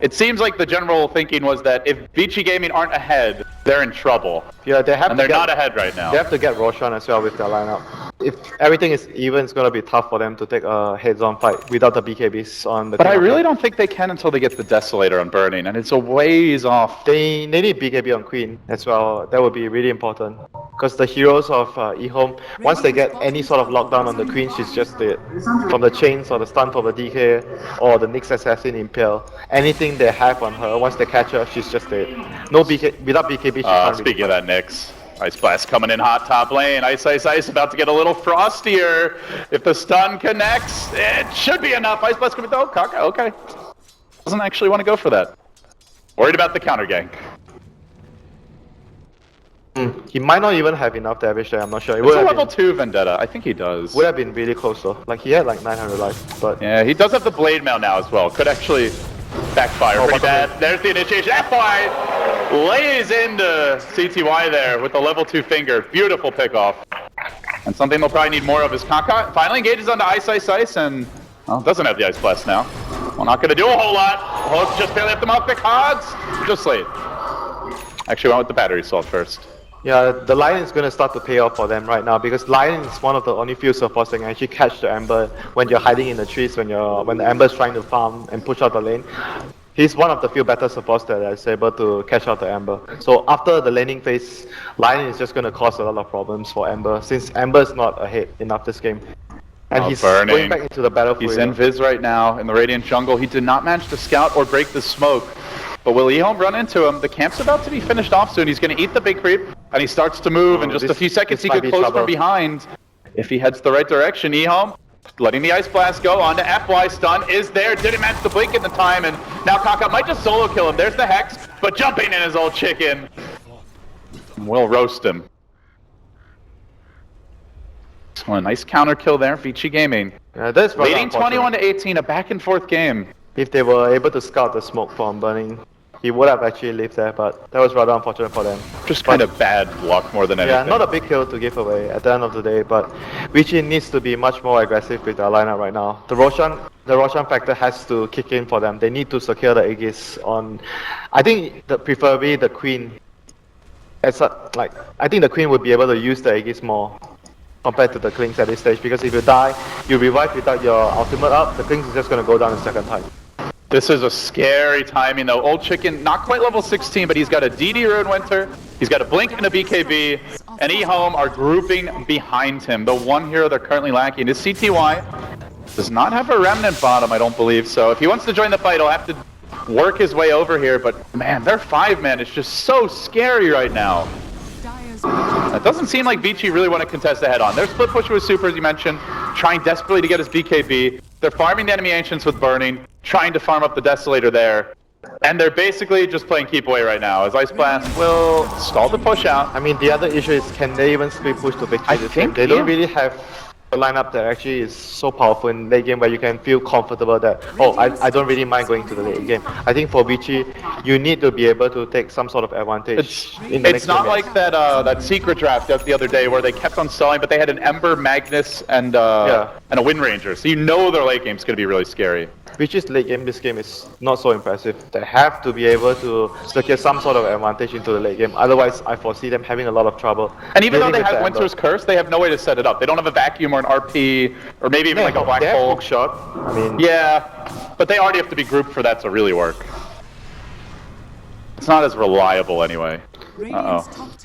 it seems like the general thinking was that if Vici Gaming aren't ahead, they're in trouble. Yeah, they're not ahead right now. They have to get Roshan as well with their lineup. If everything is even, it's going to be tough for them to take a heads-on fight without the BKBs on the But I really don't think they can until they get the Desolator on Burning, and it's a ways off. They need BKB on Queen as well. That would be really important. Because the heroes of EHOME, once they get any sort of lockdown on the Queen, she's just dead. From the chains or the stun from the DK or the Nyx Assassin Impale, anything they have on her, once they catch her, she's just dead. No without BKB, she can't. Speaking of that, Nyx. Ice Blast coming in hot top lane. Ice about to get a little frostier. If the stun connects, it should be enough. Ice Blast coming. Oh, Kaka, okay. Doesn't actually want to go for that. Worried about the counter gank. He might not even have enough damage there, I'm not sure. It's a level 2 Vendetta. I think he does. Would have been really close though. Like, he had like 900 life, but... Yeah, he does have the Blade Mail now as well. Could actually backfire pretty bad. There's the initiation. FY lays into CTY there with the level 2 finger. Beautiful pickoff. And something they'll probably need more of is Kaka. Finally engages onto Ice and well, doesn't have the Ice Blast now. Well, not going to do a whole lot. Hook just barely have them off the cogs. Just late. Actually went with the battery assault first. Yeah, the Lion is going to start to pay off for them right now because Lion is one of the only few supports that can actually catch the Ember when you're hiding in the trees, when the Ember is trying to farm and push out the lane. He's one of the few better supports that is able to catch out the Ember. So after the laning phase, Lion is just going to cause a lot of problems for Ember since Ember is not ahead enough this game. And he's going back into the battlefield. He's in Viz right now in the Radiant jungle. He did not manage to scout or break the smoke. But will EHOME run into him? The camp's about to be finished off soon. He's going to eat the big creep, and he starts to move. In just a few seconds, he could close from behind. If he heads the right direction, EHOME letting the Ice Blast go onto FY. Stun is there. Didn't match the blink in the time, and now Kaka might just solo kill him. There's the Hex, but jumping in his old chicken. We'll roast him. So a nice counter kill there, Vici Gaming. Yeah, that's leading 21-18, a back and forth game. If they were able to scout the smoke from Burning. he would have actually lived there, but that was rather unfortunate for them. Just kind of bad luck more than anything. Yeah, not a big kill to give away at the end of the day, but Vici needs to be much more aggressive with their lineup right now. The Roshan factor has to kick in for them. They need to secure the Aegis on, I think, preferably the Queen. I think the Queen would be able to use the Aegis more compared to the Klings at this stage, because if you die, you revive without your ultimate up, the Klings is just going to go down the second time. This is a scary timing though. Old Chicken, not quite level 16, but he's got a DD Ruin Winter, he's got a Blink and a BKB, and EHOME are grouping behind him. The one hero they're currently lacking is CTY. Does not have a Remnant bottom, I don't believe, so if he wants to join the fight, he'll have to work his way over here, but man, their 5-man is just so scary right now. It doesn't seem like Vici really want to contest the head-on. They're split pushing with Super, as you mentioned, trying desperately to get his BKB. They're farming the enemy Ancients with Burning, trying to farm up the Desolator there. And they're basically just playing keep away right now, as Ice Blast will stall the push out. I mean, the other issue is, can they even split push to victory this game? They don't really have a lineup that actually is so powerful in late game where you can feel comfortable that, oh, I don't really mind going to the late game. I think for Vici, you need to be able to take some sort of advantage. It's not like that secret draft the other day where they kept on stalling, but they had an Ember, Magnus, and a Wind Ranger. So you know their late game's going to be really scary. Vici's late game, this game is not so impressive. They have to be able to secure some sort of advantage into the late game. Otherwise, I foresee them having a lot of trouble. And even though they have Winter's Curse, they have no way to set it up. They don't have a vacuum or an RP, or maybe even like a black hole. Hook shot. I mean, yeah, but they already have to be grouped for that to really work. It's not as reliable anyway.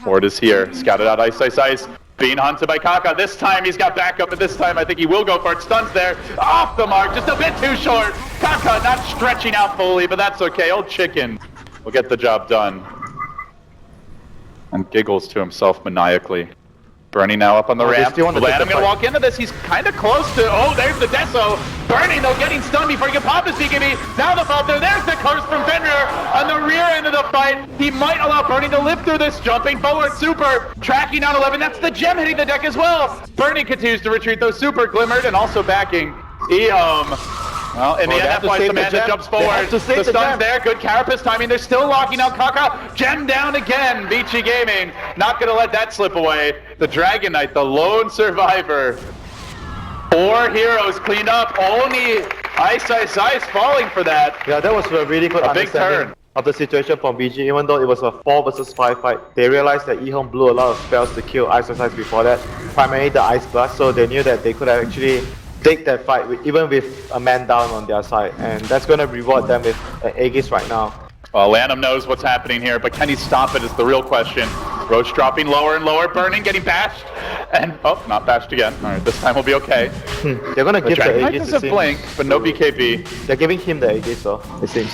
Ward is here. Scouted out Ice. Being hunted by Kaka. This time he's got backup, and this time I think he will go for it. Stuns there. Off the mark. Just a bit too short. Kaka not stretching out fully, but that's okay. Old Chicken will get the job done. And giggles to himself maniacally. Bernie now up on the ramp. I'm gonna walk into this. He's kind of close to. Oh, there's the Deso. Bernie though getting stunned before he can pop his BKB. Now the fall there. There's the curse from Fenrir on the rear end of the fight. He might allow Bernie to live through this. Jumping forward, Super tracking down 11. That's the gem hitting the deck as well. Bernie continues to retreat though. Super glimmered and also backing EHOME. Well, in the end, that's why Samantha jumps forward. The stun's there, good Carapace timing. They're still locking out Kaka. Gem down again, Vici Gaming. Not going to let that slip away. The Dragon Knight, the lone survivor. 4 heroes cleaned up. Only Ice falling for that. Yeah, that was a really good understanding of the situation from Vici. Even though it was a 4 versus 5 fight, they realized that EHOME blew a lot of spells to kill Ice before that. Primarily the Ice Blast, so they knew that they could actually take that fight even with a man down on their side, and that's going to reward them with Aegis right now. Well, Lanham knows what's happening here, but can he stop it is the real question. Roach dropping lower and lower, Burning getting bashed, and oh, not bashed again. All right, this time we'll be okay. They're going to give the Aegis a blink, but no BKB. They're giving him the Aegis though, it seems.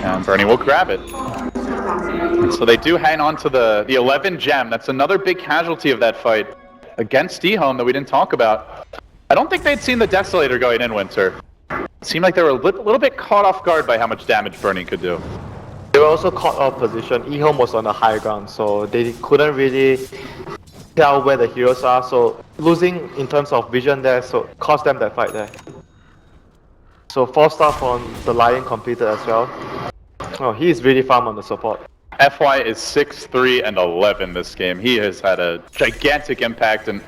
And Bernie will grab it. And so they do hang on to the 11 gem. That's another big casualty of that fight against EHOME that we didn't talk about. I don't think they'd seen the Desolator going in, Winter. It seemed like they were a little bit caught off guard by how much damage Burning could do. They were also caught off position. EHOME was on the high ground, so they couldn't really tell where the heroes are. So losing in terms of vision there, so cost them that fight there. So 4-star on the Lion completed as well. Oh, he is really farm on the support. FY is 6-3 and 11 this game. He has had a gigantic impact and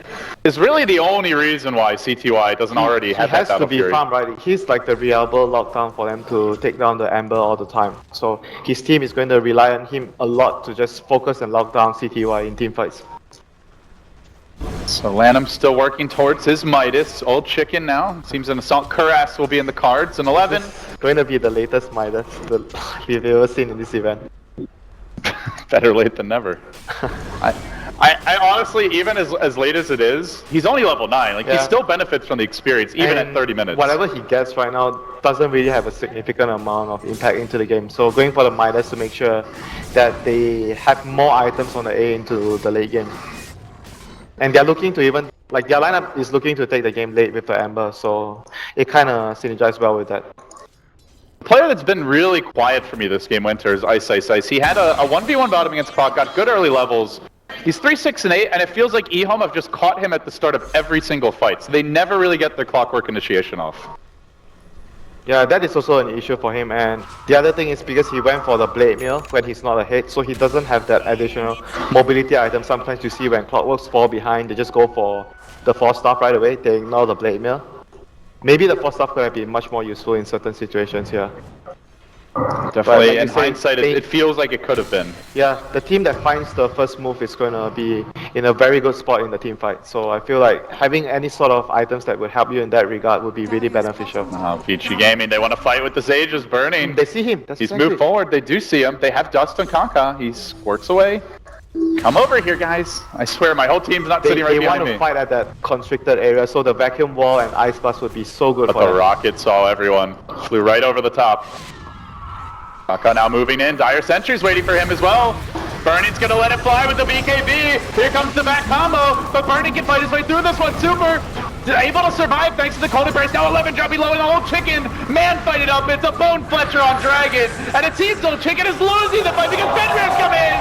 is really the only reason why CTY doesn't already have that battle fury. He has to be farm, right? He's like the reliable lockdown for them to take down the Ember all the time. So his team is going to rely on him a lot to just focus and lock down CTY in team fights. So Lanham still working towards his Midas. Old Chicken now. Seems an Assault Cuirass will be in the cards. And 11. It's going to be the latest Midas we've ever seen in this event. Better late than never. I honestly, even as late as it is, he's only level 9. Like, he still benefits from the experience, even at 30 minutes. Whatever he gets right now doesn't really have a significant amount of impact into the game. So going for the Midas to make sure that they have more items on the A into the late game. And they're looking to even, like, their lineup is looking to take the game late with the Ember, so it kind of synergizes well with that. Player that's been really quiet for me this game, Winter, is Ice. He had a 1v1 bottom against Clock, got good early levels. He's 3, 6, and 8, and it feels like EHOME have just caught him at the start of every single fight, so they never really get their Clockwork initiation off. Yeah, that is also an issue for him. And the other thing is because he went for the blade mill when he's not ahead, so he doesn't have that additional mobility item. Sometimes you see when Clockworks fall behind, they just go for the force staff right away. They ignore the blade mill. Maybe the force staff could have been much more useful in certain situations here. Definitely, like in you say, hindsight, it feels like it could have been. Yeah, the team that finds the first move is going to be in a very good spot in the team fight. So I feel like having any sort of items that would help you in that regard would be really beneficial. Vici Gaming, they want to fight with the Sages, burning. They see him. That's He's exactly. moved forward. They do see him. They have dust on Kanka. He squirts away. Come over here, guys. I swear, my whole team's not sitting right They behind want me. to fight at that constricted area, so the vacuum wall and ice blast would be so good But for the them. rocket saw everyone. Flew right over the top. Kanka now moving in. Dire Sentry's waiting for him as well. Burning's gonna let it fly with the BKB. Here comes the back combo, but Burning can fight his way through this one. Super able to survive thanks to the cold embrace. Now 11 dropping low and the whole chicken. Man fight it up. It's a Bone Fletcher on Dragon. And it seems Old Chicken is losing the fight because Fenrir's come in.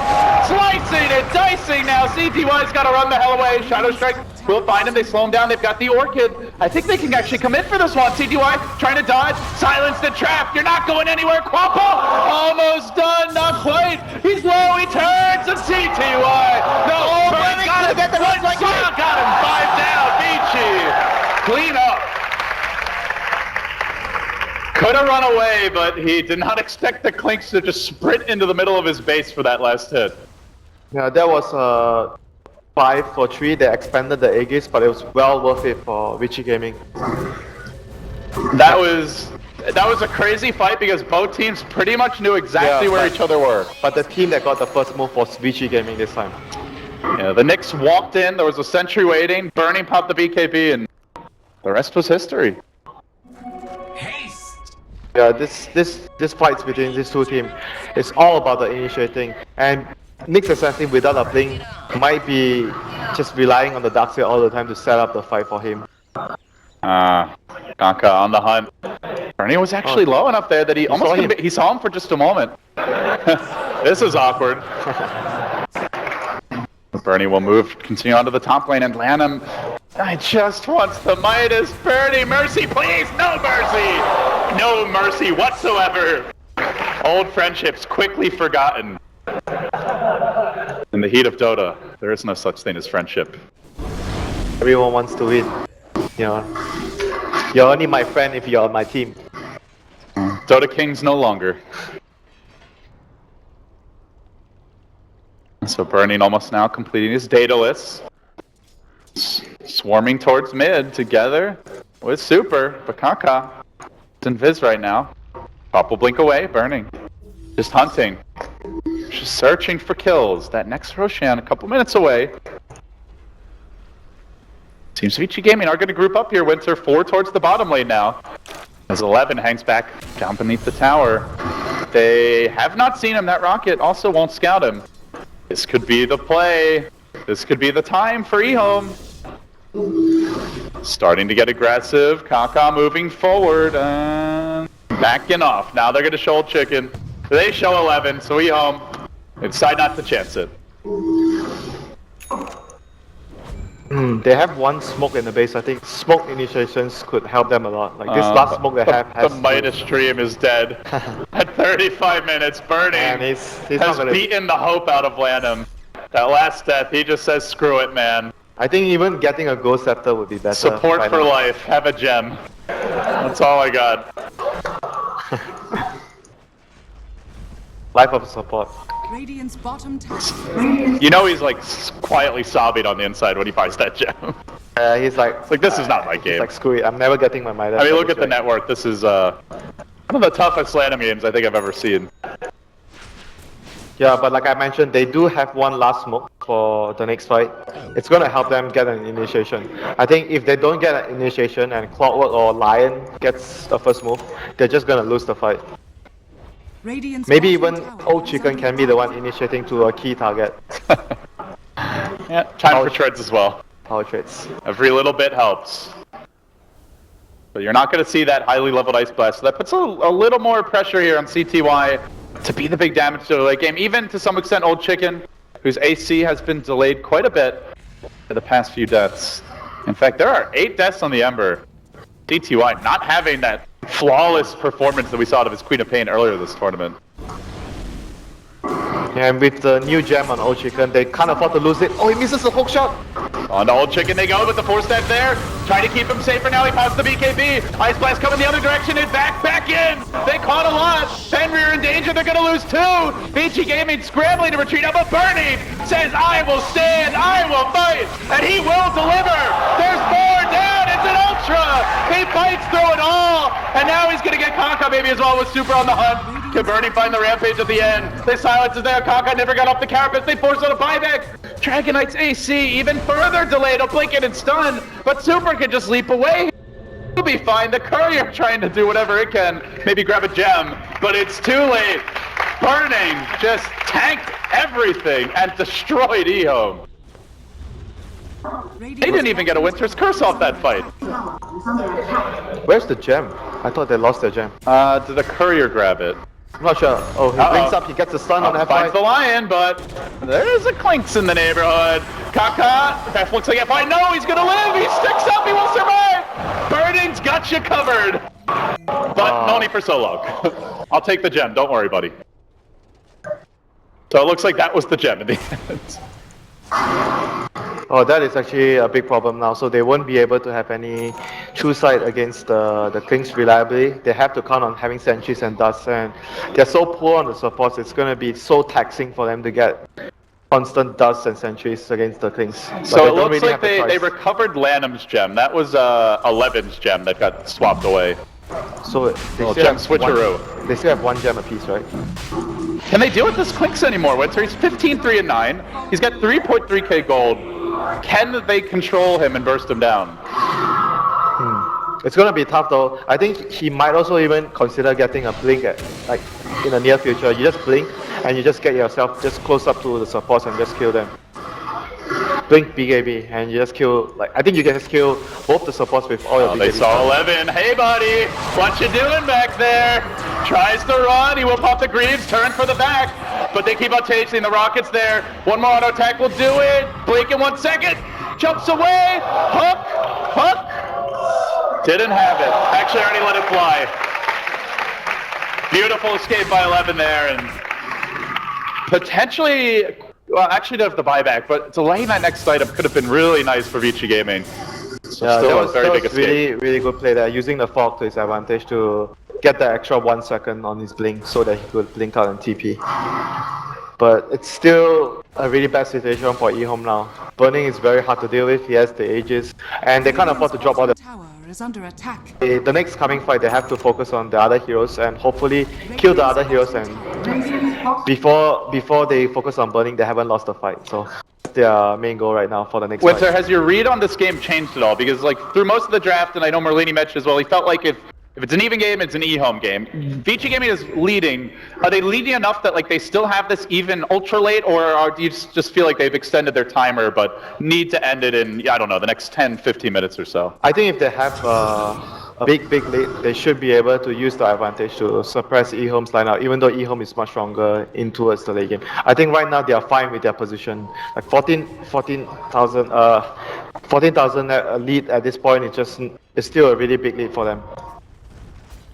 Slicing and dicing now. CTY's gotta run the hell away. Shadow Strike will find him. They slow him down. They've got the Orchid. I think they can actually come in for this one. CTY trying to dodge. Silence the trap. You're not going anywhere. Quappa almost done. Not quite. He's low. He turns. And CTY. No, Burning got him. One shot. Got him. 5 down. Vici. Clean up. Could have run away, but he did not expect the Clinks to just sprint into the middle of his base for that last hit. Yeah, that was 5 for 3. They expanded the Aegis, but it was well worth it for Vici Gaming. That was a crazy fight because both teams pretty much knew exactly where each other were. But the team that got the first move was Vici Gaming this time. Yeah, the Knicks walked in, there was a sentry waiting, Burning popped the BKB, and the rest was history. Yeah, this fights between these two teams, it's all about the initiating. And Knicks Assassin without a blink might be just relying on the Darkseid all the time to set up the fight for him. Kanka on the hunt. Burning was actually low enough there that he saw him for just a moment. This is awkward. Burning will move, continue onto the top lane, and Lanham just wants the Midas. Burning, mercy, please! No mercy! No mercy whatsoever! Old friendships quickly forgotten. In the heat of Dota, there is no such thing as friendship. Everyone wants to win. You know, you're only my friend if you're on my team. Dota Kings no longer. So Burning almost now completing his Daedalus. Swarming towards mid together with Super, but Kanka is in Viz right now. Pop will blink away, Burning. Just hunting. Just searching for kills. That next Roshan a couple minutes away. Seems Vici Gaming are going to group up here, Winter. 4 towards the bottom lane now. As 11 hangs back down beneath the tower. They have not seen him. That rocket also won't scout him. This could be the play. This could be the time for EHOME. Starting to get aggressive. Kanka moving forward and backing off. Now they're going to show Chicken. They show 11, so EHOME decide not to chance it. They have one smoke in the base. I think smoke initiations could help them a lot. Like this last smoke they have has... The Midas Stream is dead. At 35 minutes, Burning he's has beaten the hope out of Lanham. That last death, he just says, screw it, man. I think even getting a Ghost Scepter would be better. Support for life. Have a gem. That's all I got. Life of support. Radiant's bottom tower. You know he's like quietly sobbing on the inside when he buys that gem. He's like... It's like, this is not my game. Like, screw it, I'm never getting my Midas. I mean, look at the net worth. This is one of the toughest Lanham games I think I've ever seen. Yeah, but like I mentioned, they do have one last smoke for the next fight. It's gonna help them get an initiation. I think if they don't get an initiation and Clockwork or Lion gets the first move, they're just gonna lose the fight. Radiant's Maybe even bottom tower Old Chicken can be the one initiating to a key target. Yeah, time for treads as well. Power trades. Every little bit helps. But you're not going to see that highly leveled Ice Blast. So that puts a little more pressure here on CTY to be the big damage to the late game. Even to some extent Old Chicken, whose AC has been delayed quite a bit for the past few deaths. In fact, there are 8 deaths on the Ember. CTY not having that flawless performance that we saw out of his Queen of Pain earlier this tournament. And with the new gem on Old Chicken, they can't afford to lose it. Oh, he misses the hook shot! On to Old Chicken they go with the 4-step there. Trying to keep him safe for now. He passes the BKB. Ice Blast coming the other direction and back in. They caught a lot. Fenrir are in danger. They're going to lose 2. Vici Gaming scrambling to retreat. But Burning says, I will stand. I will fight. And he will deliver. There's 4 down. It's an Ultra. He fights through it all. And now he's going to get Kaka maybe as well with Super on the hunt. Can Burning find the Rampage at the end? They silence is there. Kaka never got off the carapace. They force out a buyback. Dragon Knight's AC even further delayed. A blink and stun. But Super can just leap away. He'll be fine. The Courier trying to do whatever it can. Maybe grab a gem. But it's too late. Burning just tanked everything and destroyed EHOME. They didn't even get a Winter's Curse off that fight. Where's the gem? I thought they lost their gem. Did the Courier grab it? I'm not sure. Oh, he blinks up, he gets a stun on F5. Finds the Lion, but there's a Clinks in the neighborhood. Kaka, F looks like F5. No, he's gonna live! He sticks up, he will survive! Burning's got you covered! But only for so long. I'll take the gem, don't worry, buddy. So it looks like that was the gem in the end. Oh, that is actually a big problem now. So they won't be able to have any true sight against the Klings reliably. They have to count on having sentries and dust, and they're so poor on the supports. It's going to be so taxing for them to get constant dust and sentries against the Klings. So it looks like they recovered Lanham's gem. That was 11's gem that got swapped away. So they still gem have switcheroo. They still have 1 gem apiece, right? Can they deal with this Clinks anymore, Winter? He's 15-3-9. He's got 3.3k gold. Can they control him and burst him down? It's gonna be tough though. I think he might also even consider getting a blink like in the near future. You just blink and you just get yourself just close up to the supports and just kill them. Blink BKB and you just kill, like, I think you can just kill both the supports with all your BKB. They saw 11. Hey buddy, what you doing back there? Tries to run, he will pop the Greaves, turn for the back, but they keep on chasing the Rockets there. One more auto attack will do it. Blink in 1 second, jumps away, hook. Didn't have it. Actually already let it fly. Beautiful escape by 11 there, and potentially, well, actually don't have the buyback, but delaying that next item could have been really nice for Vici Gaming. So yeah, still that was, a very big really, escape. really good play there, using the fog to his advantage to get the extra 1 second on his blink so that he could blink out and TP. But it's still a really bad situation for EHOME now. Burning is very hard to deal with, he has the ages, and they can't afford to drop all the... Tower is under attack. The next coming fight, they have to focus on the other heroes and hopefully kill the other heroes, and before they focus on Burning, they haven't lost the fight. So that's their main goal right now for the next Winter, fight. has your read on this game changed at all? Because like through most of the draft, and I know Merlini mentioned as well, he felt like if it's an even game, it's an EHOME game. Vici Gaming is leading. Are they leading enough that like they still have this even ultra late, or do you just feel like they've extended their timer but need to end it in, I don't know, the next 10, 15 minutes or so? I think if they have a big lead, they should be able to use the advantage to suppress EHOME's lineup, even though EHOME is much stronger in towards the late game. I think right now they are fine with their position. Like 14,000 lead at this point, it's still a really big lead for them.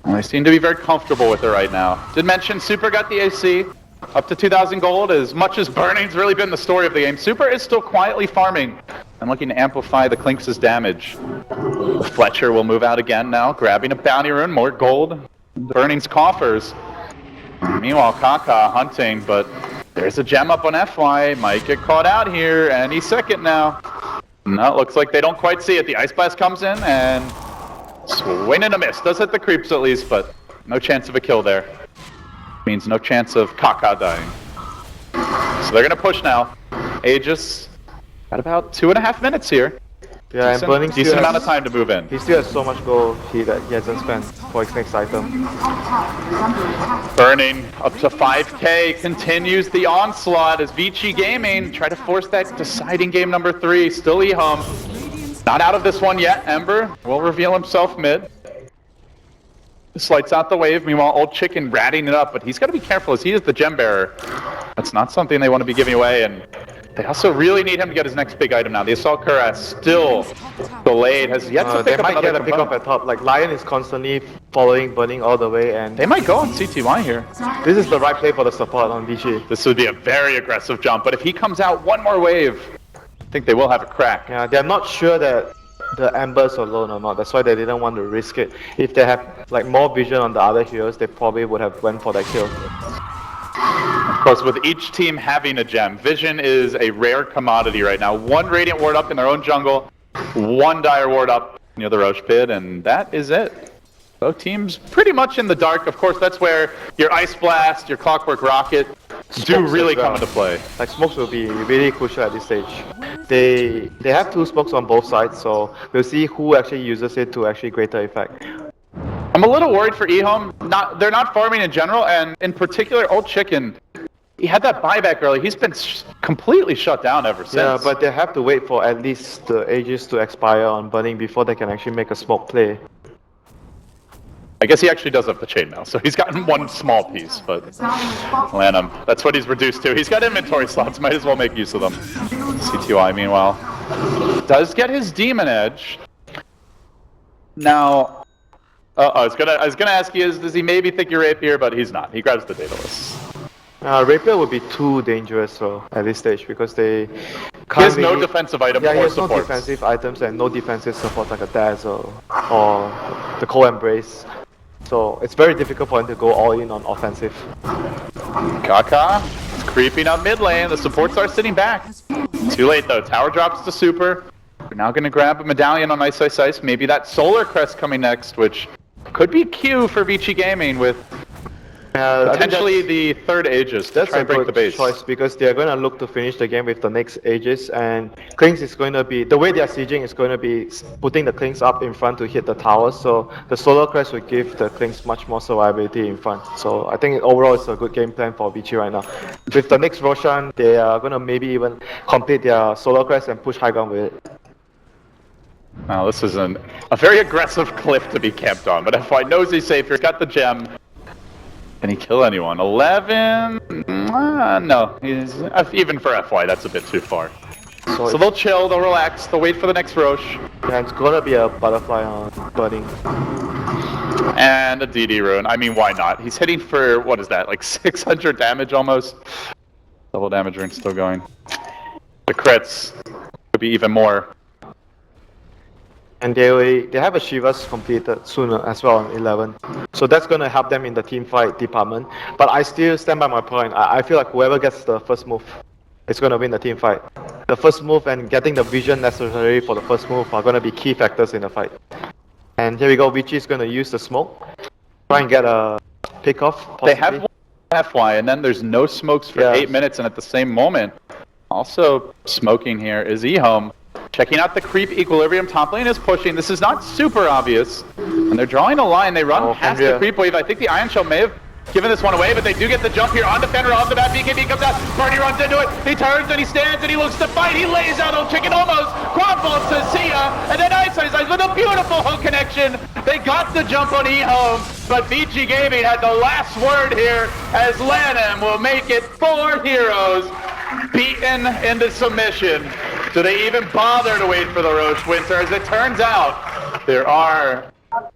Well, they seem to be very comfortable with it right now. Did mention Super got the AC up to 2,000 gold. As much as Burning's really been the story of the game, Super is still quietly farming and looking to amplify the Clinks' damage. Fletcher will move out again now, grabbing a bounty rune, more gold. Burning's coffers. Meanwhile, Kaka hunting, but there's a gem up on FY. Might get caught out here, and he's second now. No, it looks like they don't quite see it. The Ice Blast comes in, and swing and a miss. Does hit the creeps at least, but no chance of a kill there. Means no chance of Kaka dying. So they're gonna push now. Aegis got about 2.5 minutes here. Yeah, and Burning decent amount of time to move in. He still has so much gold that he hasn't spent for his next item. Burning up to 5k, continues the onslaught as Vici Gaming try to force that deciding game number 3. Still EHOME. Not out of this one yet. Ember will reveal himself mid. Slights out the wave. Meanwhile, Old Chicken ratting it up, but he's got to be careful as he is the gem bearer. That's not something they want to be giving away, and They also really need him to get his next big item now. The Assault Cuirass still delayed, has yet to They pick up might another get a pick up component. at top. Like Lion is constantly following, burning all the way, and They might go on CTY here. this is the right play for the support on Vici. This would be a very aggressive jump, but if he comes out one more wave, I think they will have a crack. Yeah, they're not sure that the Embers are alone or not. That's why they didn't want to risk it. If they have like more vision on the other heroes, they probably would have went for that kill. Of course, with each team having a gem, vision is a rare commodity right now. One Radiant Ward up in their own jungle, one Dire Ward up near the Roche Pit, and that is it. Both teams pretty much in the dark. Of course, that's where your Ice Blast, your Clockwork Rocket do Smokes really as well. come into play. Like smokes will be really crucial at this stage. They have 2 smokes on both sides, so we'll see who actually uses it to actually greater effect. I'm a little worried for EHOME. They're not farming in general, and in particular, Old Chicken. He had that buyback early. He's been completely shut down ever since. Yeah, but they have to wait for at least the ages to expire on burning before they can actually make a smoke play. I guess he actually does have the chainmail, so he's gotten one small piece, but Lanham, that's what he's reduced to. He's got inventory slots, might as well make use of them. CTY, meanwhile, does get his Demon Edge. Now, I was gonna ask you, does he maybe think you're Rapier, but he's not. He grabs the Daedalus. Rapier would be too dangerous so at this stage because they He can't has no really- defensive item Yeah, he or has no support. defensive items and no defensive support like a Dazzle or the Cold Embrace. So it's very difficult for him to go all in on offensive. Kaka is creeping up mid lane. The supports are sitting back. Too late though. Tower drops to super. We're now going to grab a medallion on Ice Ice Ice. Maybe that Solar Crest coming next, which could be Q for Vici Gaming with I think potentially the third Aegis to That's try a and break good the base. choice because they're going to look to finish the game with the next Aegis, and Klings is going to be, the way they're sieging is going to be putting the Klings up in front to hit the towers, so the Solar Crest will give the Klings much more survivability in front. So I think overall it's a good game plan for Vici right now. With the next Roshan, they are going to maybe even complete their Solar Crest and push high ground with it. Now this is a very aggressive cliff to be camped on, but FY knows he's safe here. Got the gem. Can he kill anyone? 11? No. Even for FY, that's a bit too far. So they'll chill, they'll relax, they'll wait for the next Roche. Yeah, it's going to be a butterfly on burning. And a DD rune. I mean, why not? He's hitting for, what is that, like 600 damage almost? Double damage rune still going. The crits could be even more. And they have a Shivas completed sooner as well on 11. So that's going to help them in the team fight department. But I still stand by my point. I feel like whoever gets the first move is going to win the team fight. The first move and getting the vision necessary for the first move are going to be key factors in the fight. And here we go, Vici is going to use the smoke. Try and get a pick off. They have one FY, and then there's no smokes for 8 minutes, and at the same moment, also smoking here is EHOME. Checking out the creep equilibrium. Top lane is pushing. This is not super obvious. And they're drawing a line. They run past the creep wave. I think the Iron Shell may have given this one away, but they do get the jump here on Defender off the bat. BKB comes out. Barney runs into it. He turns and he stands and he looks to fight. He lays out Old Chicken almost. Quad vault says see ya. And then Ice Ice Ice with a beautiful hook connection. They got the jump on EHOME, but Vici Gaming had the last word here as Lanham will make it 4 heroes beaten into submission. Do they even bother to wait for the Roche Winter? As it turns out, there are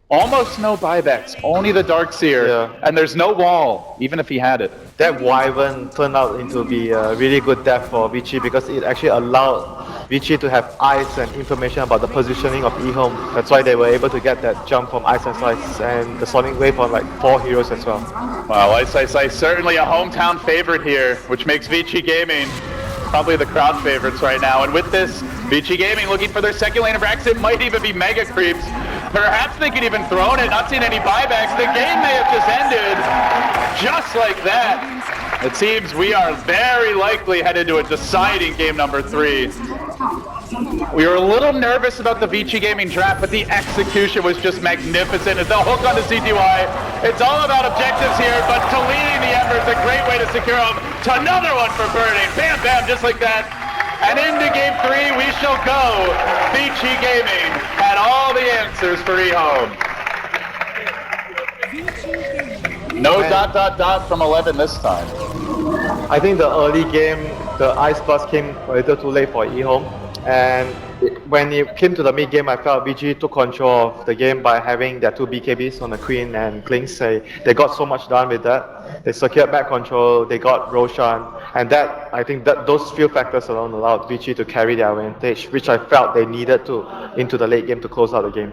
almost no buybacks, only the Darkseer, and there's no wall, even if he had it. That Wyvern turned out into be a really good death for Vici because it actually allowed Vici to have eyes and information about the positioning of EHOME. That's why they were able to get that jump from Ice and Ice and the Sonic Wave on like 4 heroes as well. Wow, Ice Ice Ice certainly a hometown favorite here, which makes Vici Gaming probably the crowd favorites right now. And with this, Vici Gaming looking for their second lane of Brax. It might even be Mega Creeps. Perhaps they could even throw it, not seen any buybacks. The game may have just ended just like that. It seems we are very likely headed to a deciding game number 3. We were a little nervous about the Vici Gaming draft, but the execution was just magnificent. The hook on the CTY. It's all about objectives here, but deleting the Ember is a great way to secure them. To another one for burning. Bam, bam, just like that. And into game 3 we shall go. Vici Gaming had all the answers for EHOME. No ... from 11 this time. I think the early game the Ice Burst came a little too late for EHOME. And when it came to the mid game, I felt Vici took control of the game by having their 2 BKBs on the Queen and Klings. They got so much done with that. They secured back control, they got Roshan, and that I think that those few factors alone allowed Vici to carry their advantage, which I felt they needed to into the late game to close out the game.